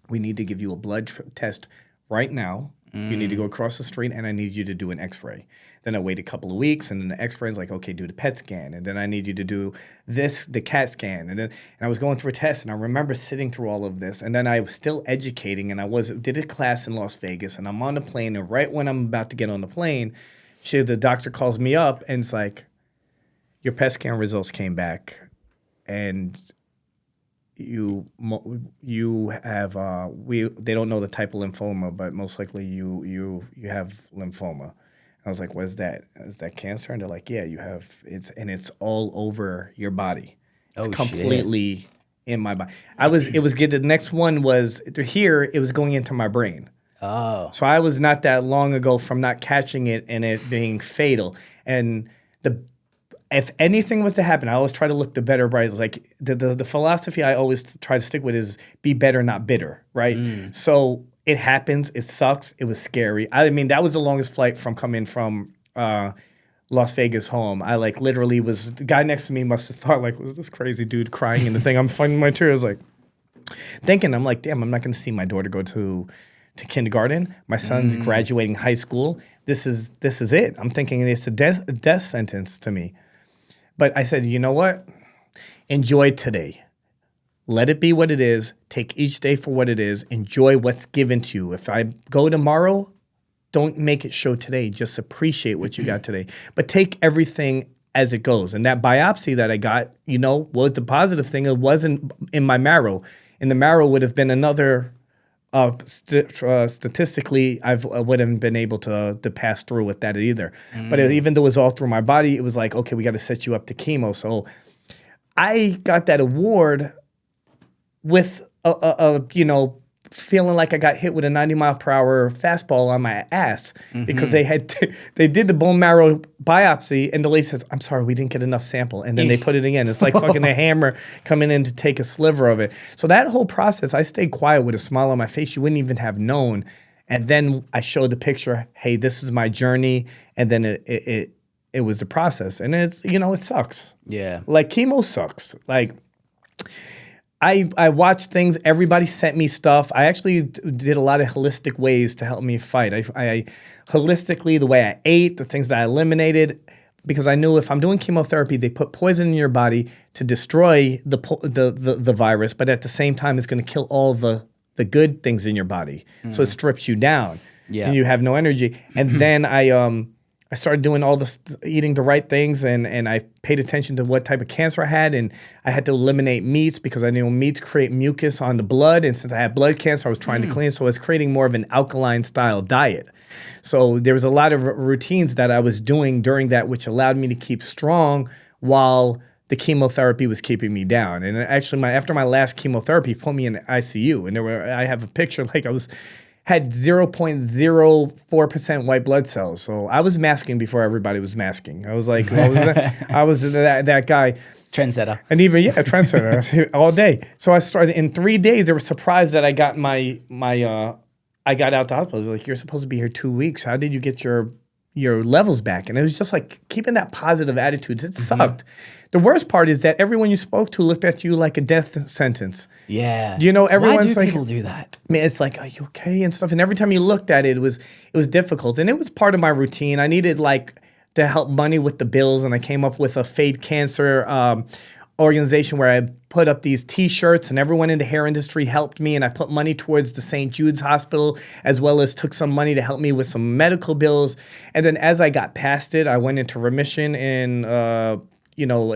We need to give you a blood test right now. You need to go across the street, and I need you to do an x-ray. Then I wait a couple of weeks, and then the x-ray is like, okay, do the PET scan. And then I need you to do the CAT scan. And I was going through a test, and I remember sitting through all of this. And then I was still educating, and did a class in Las Vegas, and I'm on the plane. And right when I'm about to get on the plane, the doctor calls me up, and it's like, your PET scan results came back, and you have they don't know the type of lymphoma, but most likely you have lymphoma. I was like, what is that? Is that cancer? And they're like, yeah, you have it's all over your body. It's completely in my body. It was good. The next one was here, it was going into my brain. Oh. So I was not that long ago from not catching it and it being fatal. And if anything was to happen, I always try to look the better, right? It's like the philosophy I always try to stick with is be better, not bitter, right? So it happens. It sucks. It was scary. I mean, that was the longest flight from coming from Las Vegas home. I like literally the guy next to me must have thought like, was this crazy dude crying in the thing? I'm finding my tears like thinking, I'm like, damn, I'm not going to see my daughter go to kindergarten. My son's graduating high school. This is it. I'm thinking it's a death sentence to me. But I said, you know what? Enjoy today. Let it be what it is. Take each day for what it is. Enjoy what's given to you. If I go tomorrow, don't make it show today. Just appreciate what you got today. But take everything as it goes. And that biopsy that I got, was the positive thing. It wasn't in my marrow. In the marrow would have been another... statistically, I wouldn't been able to pass through with that either. But even though it was all through my body, it was like, okay, we got to set you up to chemo. So I got that award with you know, feeling like I got hit with a 90-mile-per-hour fastball on my ass because they did the bone marrow biopsy and the lady says, I'm sorry, we didn't get enough sample. And then they put it again. It's like fucking a hammer coming in to take a sliver of it. So that whole process, I stayed quiet with a smile on my face. You wouldn't even have known. And then I showed the picture, hey, this is my journey. And then it was the process. And it's, you know, it sucks. Yeah. Like chemo sucks. Like, I watched things. Everybody sent me stuff. I actually did a lot of holistic ways to help me fight. I holistically, the way I ate, the things that I eliminated, because I knew if I'm doing chemotherapy, they put poison in your body to destroy the virus, but at the same time, it's going to kill all the good things in your body. So it strips you down. Yeah. And you have no energy. And then I started doing all this, eating the right things, and I paid attention to what type of cancer I had, and I had to eliminate meats because I knew meats create mucus on the blood, and since I had blood cancer, I was trying to clean, so I was creating more of an alkaline-style diet. So there was a lot of routines that I was doing during that, which allowed me to keep strong while the chemotherapy was keeping me down. And actually, after my last chemotherapy, put me in the ICU, and I have a picture like had 0.04% white blood cells. So I was masking before everybody was masking. I was like, I was that guy. Trendsetter. And even, trendsetter all day. So I started, in 3 days, they were surprised that I got I got out the hospital. It was like, you're supposed to be here 2 weeks. How did you get your levels back? And it was just like keeping that positive attitude. It sucked. The worst part is that everyone you spoke to looked at you like a death sentence. Yeah. You know, everyone's Why do like, people do that? I mean, it's like, are you okay and stuff? And every time you looked at it, it was difficult. And it was part of my routine. I needed to help money with the bills, and I came up with a Fade Cancer organization where I put up these T-shirts, and everyone in the hair industry helped me, and I put money towards the St. Jude's Hospital, as well as took some money to help me with some medical bills. And then as I got past it, I went into remission in a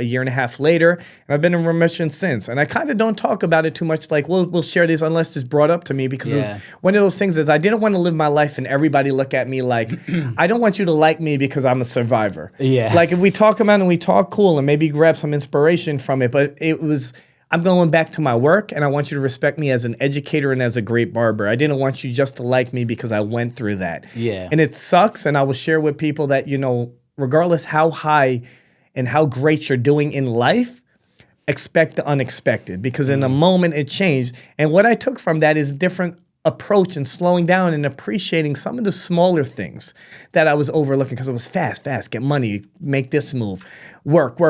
year and a half later, and I've been in remission since. And I kind of don't talk about it too much. Like, we'll share this unless it's brought up to me, because it was one of those things is I didn't want to live my life and everybody look at me like, I don't want you to like me because I'm a survivor. Yeah. Like, if we talk about it and we talk cool and maybe grab some inspiration from it, but I'm going back to my work, and I want you to respect me as an educator and as a great barber. I didn't want you just to like me because I went through that. Yeah. And it sucks, and I will share with people that, regardless how high and how great you're doing in life, expect the unexpected, because in a moment it changed. And what I took from that is a different approach and slowing down and appreciating some of the smaller things that I was overlooking, because it was fast, get money, make this move, work.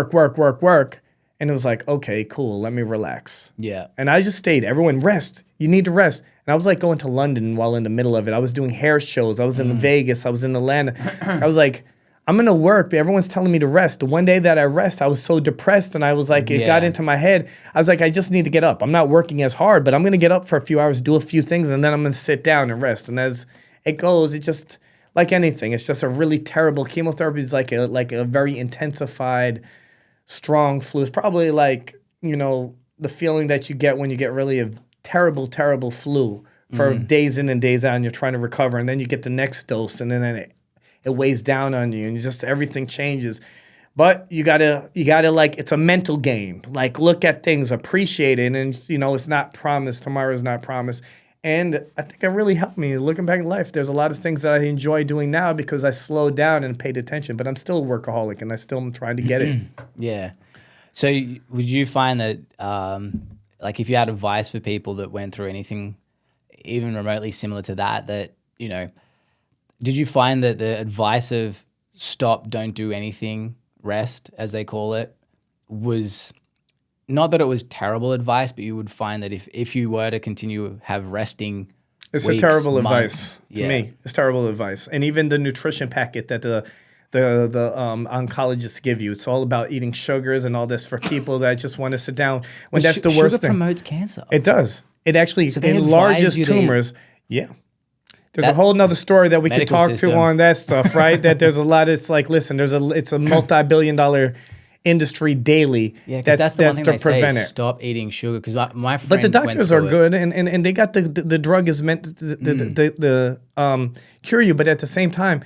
And it was like, okay, cool, let me relax. Yeah. And I just stayed. Everyone, rest. You need to rest. And I was like going to London while in the middle of it. I was doing hair shows. I was in Vegas. I was in Atlanta. I was like, I'm going to work, but everyone's telling me to rest. The one day that I rest, I was so depressed, and I was like, it got into my head. I was like, I just need to get up. I'm not working as hard, but I'm going to get up for a few hours, do a few things, and then I'm going to sit down and rest. And as it goes, it just, like anything, it's just a really terrible, chemotherapy is like a very intensified, strong flu. It's probably like, the feeling that you get when you get really a terrible, terrible flu for days in and days out, and you're trying to recover, and then you get the next dose, and then it weighs down on you, and just everything changes. But you gotta it's a mental game. Like, look at things, appreciate it, and it's not promised. Tomorrow's not promised. And I think it really helped me looking back in life. There's a lot of things that I enjoy doing now because I slowed down and paid attention. But I'm still a workaholic, and I still am trying to get it. Yeah. So would you find that, if you had advice for people that went through anything even remotely similar to that, did you find that the advice of stop, don't do anything, rest, as they call it, was not that it was terrible advice, but you would find that if you were to continue have resting It's weeks, a terrible months, advice to me. It's terrible advice. And even the nutrition packet that the oncologists give you, it's all about eating sugars and all this for people that just want to sit down when that's the worst sugar thing. promotes cancer. It does. It actually So they enlarges advise you to tumors. Yeah. There's a whole nother story that we could medical talk system. to on that stuff, right? That there's a lot. It's like, listen, it's a multi-billion-dollar industry daily. Yeah, because that's the one thing to they say prevent is it. stop eating sugar. Because my friend But the went doctors are through it. good, and they got the drug is meant to cure you, but at the same time,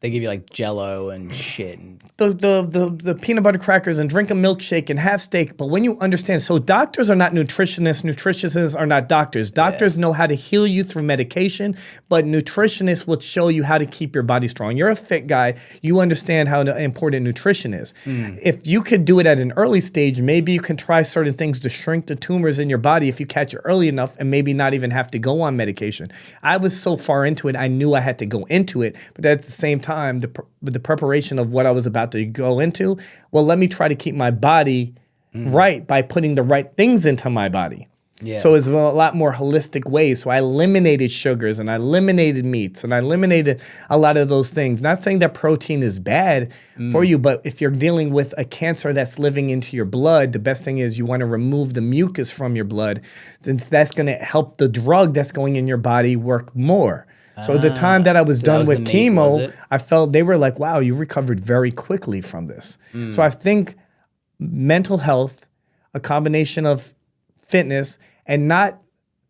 They give you like Jello and shit. And the peanut butter crackers and drink a milkshake and have steak. But when you understand, so doctors are not nutritionists. Nutritionists are not doctors. Doctors know how to heal you through medication, but nutritionists will show you how to keep your body strong. You're a fit guy. You understand how important nutrition is. If you could do it at an early stage, maybe you can try certain things to shrink the tumors in your body if you catch it early enough and maybe not even have to go on medication. I was so far into it, I knew I had to go into it, but at the same time, the preparation of what I was about to go into, well, let me try to keep my body right by putting the right things into my body. Yeah. So it's a lot more holistic ways. So I eliminated sugars and I eliminated meats and I eliminated a lot of those things. Not saying that protein is bad for you, but if you're dealing with a cancer that's living into your blood, the best thing is you want to remove the mucus from your blood, since that's going to help the drug that's going in your body work more. So the time that I was done with chemo, I felt they were like, wow, you recovered very quickly from this. So I think mental health, a combination of fitness and not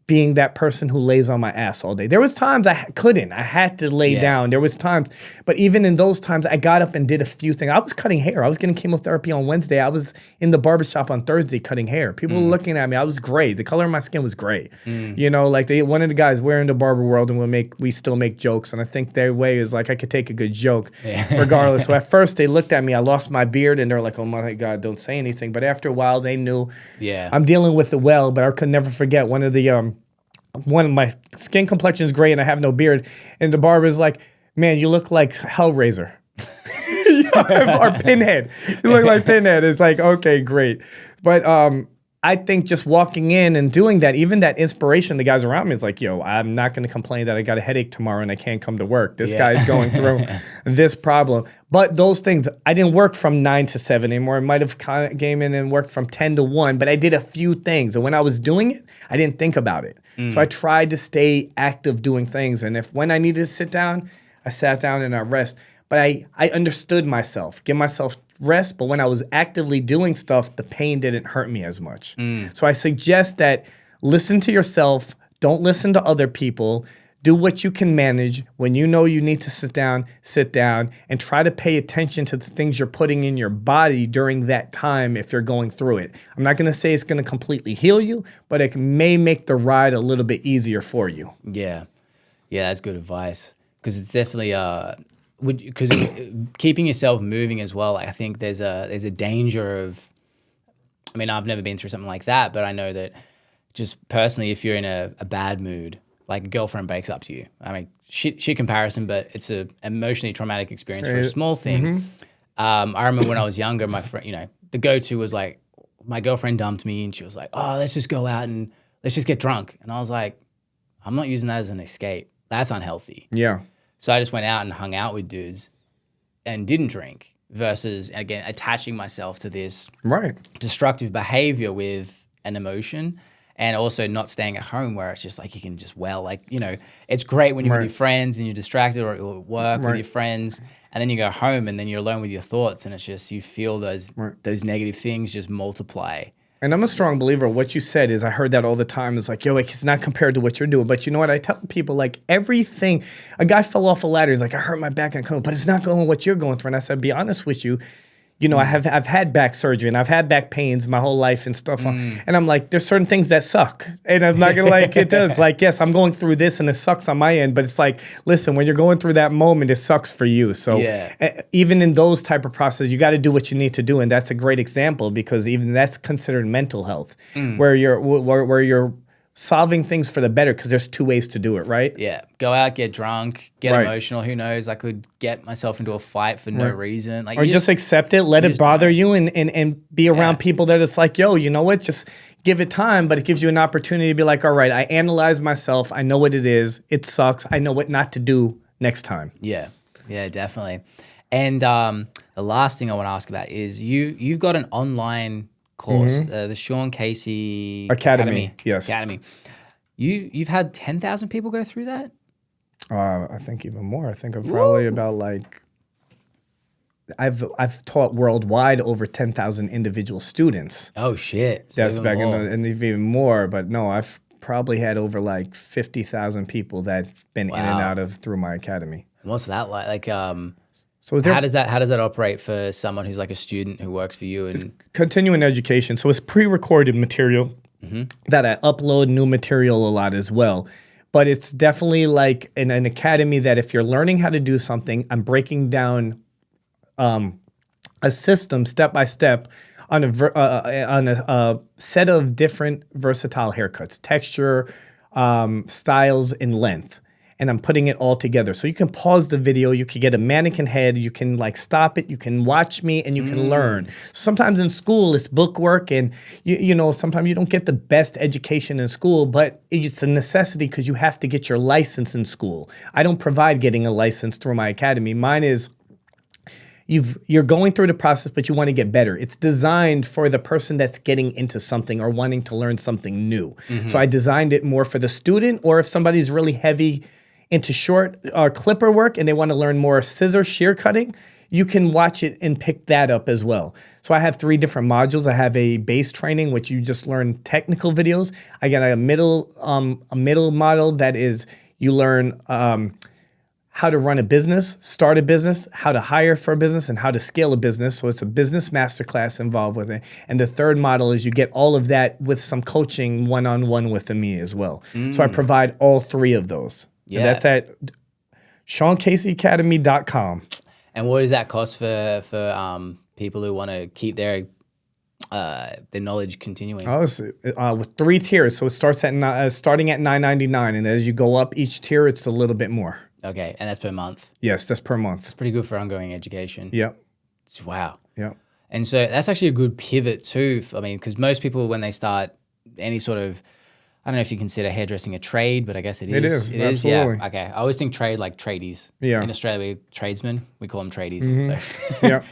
being that person who lays on my ass all day. There was times I couldn't. I had to lay down. There was times, but even in those times, I got up and did a few things. I was cutting hair. I was getting chemotherapy on Wednesday. I was in the barbershop on Thursday cutting hair. People were looking at me. I was great. The color of my skin was great. You know, like one of the guys, we're in the barber world and we still make jokes. And I think their way is like, I could take a good joke regardless. So at first they looked at me, I lost my beard and they're like, oh my God, don't say anything. But after a while they knew I'm dealing with it well, but I could never forget one of my skin complexion is great and I have no beard. And the barber's like, man, you look like Hellraiser. Or Pinhead. You look like Pinhead. It's like, okay, great. But I think just walking in and doing that, even that inspiration, the guys around me is like, yo, I'm not going to complain that I got a headache tomorrow and I can't come to work. This guy's going through this problem. But those things, I didn't work from 9 to 7 anymore. I might have came in and worked from 10 to 1, but I did a few things. And when I was doing it, I didn't think about it. So I tried to stay active doing things. And when I needed to sit down, I sat down and I rest. But I understood myself, give myself rest. But when I was actively doing stuff, the pain didn't hurt me as much. So I suggest that listen to yourself. Don't listen to other people. Do what you can manage. When you know you need to sit down, and try to pay attention to the things you're putting in your body during that time if you're going through it. I'm not going to say it's going to completely heal you, but it may make the ride a little bit easier for you. Yeah. Yeah, that's good advice. Because it's definitely because keeping yourself moving as well. I think there's a danger of, I mean, I've never been through something like that, but I know that just personally, if you're in a bad mood, like a girlfriend breaks up to you. I mean, shit comparison, but it's an emotionally traumatic experience for a small thing. I remember when I was younger, my friend, the go-to was like, my girlfriend dumped me and she was like, oh, let's just go out and let's just get drunk. And I was like, I'm not using that as an escape. That's unhealthy. Yeah. So I just went out and hung out with dudes and didn't drink versus, again, attaching myself to this destructive behavior with an emotion. And also not staying at home where it's just like you can just it's great when you're with your friends and you're distracted or at work with your friends and then you go home and then you're alone with your thoughts and it's just you feel those negative things just multiply. And I'm a strong believer. What you said is I heard that all the time. It's like, yo, it's not compared to what you're doing. But you know what? I tell people like everything. A guy fell off a ladder. He's like, I hurt my back and come, but it's not going what you're going through. And I said, be honest with you. I've had back surgery and I've had back pains my whole life and stuff. And I'm like, there's certain things that suck. And I'm not gonna it does. Like, yes, I'm going through this and it sucks on my end, but it's like, listen, when you're going through that moment, it sucks for you. So even in those type of processes, you got to do what you need to do. And that's a great example because even that's considered mental health where you're solving things for the better because there's two ways to do it, right? Yeah. Go out, get drunk, get emotional. Who knows? I could get myself into a fight for no reason. Like, or just accept it, let it bother you and be around people that it's like, yo, you know what? Just give it time, but it gives you an opportunity to be like, all right, I analyze myself. I know what it is. It sucks. I know what not to do next time. Yeah. Yeah, definitely. And the last thing I want to ask about is you've got an online course, the Sean Casey Academy. Yes. Academy. You've had 10,000 people go through that? I think even more. I think I've probably about like I've taught worldwide over 10,000 individual students. Oh shit! That's back and even more. But no, I've probably had over like 50,000 people that've been in and out of through my academy. What's that like? Like, So how does that operate for someone who's like a student who works for you? And continuing education. So it's pre-recorded material that I upload new material a lot as well. But it's definitely like in an academy that if you're learning how to do something, I'm breaking down a system step by step on a set of different versatile haircuts, texture, styles, and length. And I'm putting it all together. So you can pause the video, you can get a mannequin head, you can like stop it, you can watch me, and you can learn. Sometimes in school it's book work, and you know, sometimes you don't get the best education in school, but it's a necessity because you have to get your license in school. I don't provide getting a license through my academy. Mine is you're going through the process, but you want to get better. It's designed for the person that's getting into something or wanting to learn something new. So I designed it more for the student, or if somebody's really heavy into short clipper work and they want to learn more scissor shear cutting, you can watch it and pick that up as well. So I have 3 different modules. I have a base training, which you just learn technical videos. I got a middle model that is you learn how to run a business, start a business, how to hire for a business, and how to scale a business. So it's a business masterclass involved with it. And the third model is you get all of that with some coaching one-on-one with me as well. So I provide all 3 of those. Yeah. And that's at SeanCaseyAcademy.com. And what does that cost for people who want to keep their knowledge continuing? Oh, with 3 tiers. So it starts at starting at $9.99, and as you go up each tier, it's a little bit more. Okay, and that's per month? Yes, that's per month. It's pretty good for ongoing education. Yep. Wow. Yep. And so that's actually a good pivot too. I mean, because most people, when they start any sort of, I don't know if you consider hairdressing a trade, but I guess it is. It is, absolutely. Yeah. Okay. I always think trade like tradies. Yeah. In Australia, tradesmen, we call them tradies. So, Yeah.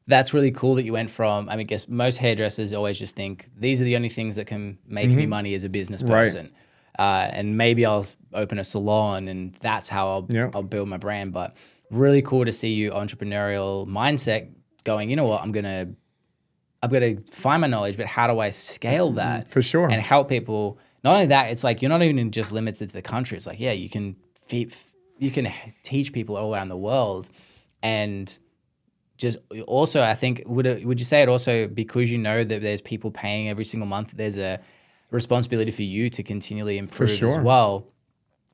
That's really cool that you went from, I mean, I guess most hairdressers always just think these are the only things that can make me money as a business person. And maybe I'll open a salon and that's how I'll build my brand. But really cool to see you entrepreneurial mindset going, you know what, I'm going to find my knowledge, but how do I scale that? For sure. And help people. Not only that, it's like you're not even just limited to the country. It's like, yeah, you can teach people all around the world. And just also, I think, would you say it also, because you know that there's people paying every single month, there's a responsibility for you to continually improve as well,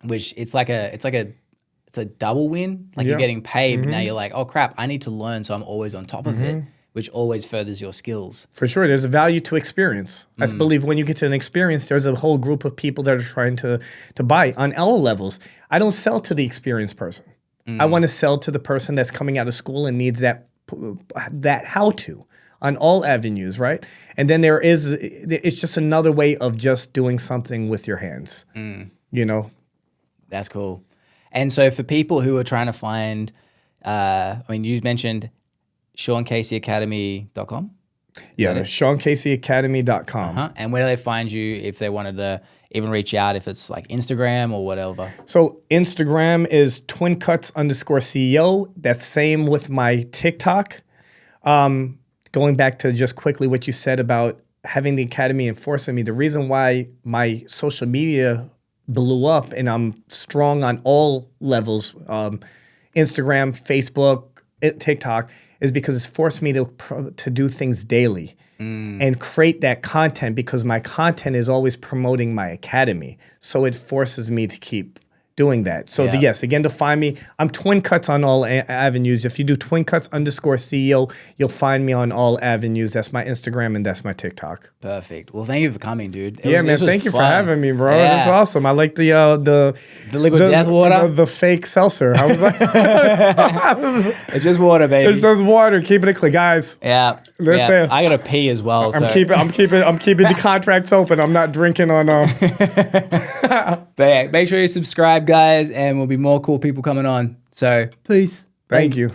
which it's a double win. Like you're getting paid, but now you're like, oh crap, I need to learn. So I'm always on top of it, which always furthers your skills. For sure. There's a value to experience. I believe when you get to an experience, there's a whole group of people that are trying to buy on all levels. I don't sell to the experienced person. I want to sell to the person that's coming out of school and needs that how to on all avenues, right? And then it's just another way of just doing something with your hands, you know? That's cool. And so for people who are trying to find, I mean, you mentioned SeanCaseyAcademy.com? Yeah, SeanCaseyAcademy.com. And where do they find you if they wanted to even reach out, if it's like Instagram or whatever? So Instagram is TwinCutz_CEO. That's same with my TikTok. Going back to just quickly what you said about having the academy enforcing me, the reason why my social media blew up and I'm strong on all levels, Instagram, Facebook, TikTok, is because it's forced me to do things daily and create that content, because my content is always promoting my academy. So it forces me to keep doing that. So yes, again, to find me, I'm TwinCutz on all avenues. If you do TwinCutz_CEO, you'll find me on all avenues. That's my Instagram and that's my TikTok. Perfect. Well, thank you for coming, dude. Thank you for having me, bro. Yeah. That's awesome. I like the liquid death water, the fake seltzer. I was like, it's just water, baby. It's just water. Keeping it clean, guys. Yeah. Listen, I gotta pee as well. I'm keeping the contracts open. I'm not drinking on. But yeah, make sure you subscribe, guys, and there'll be more cool people coming on. So peace. Thank you.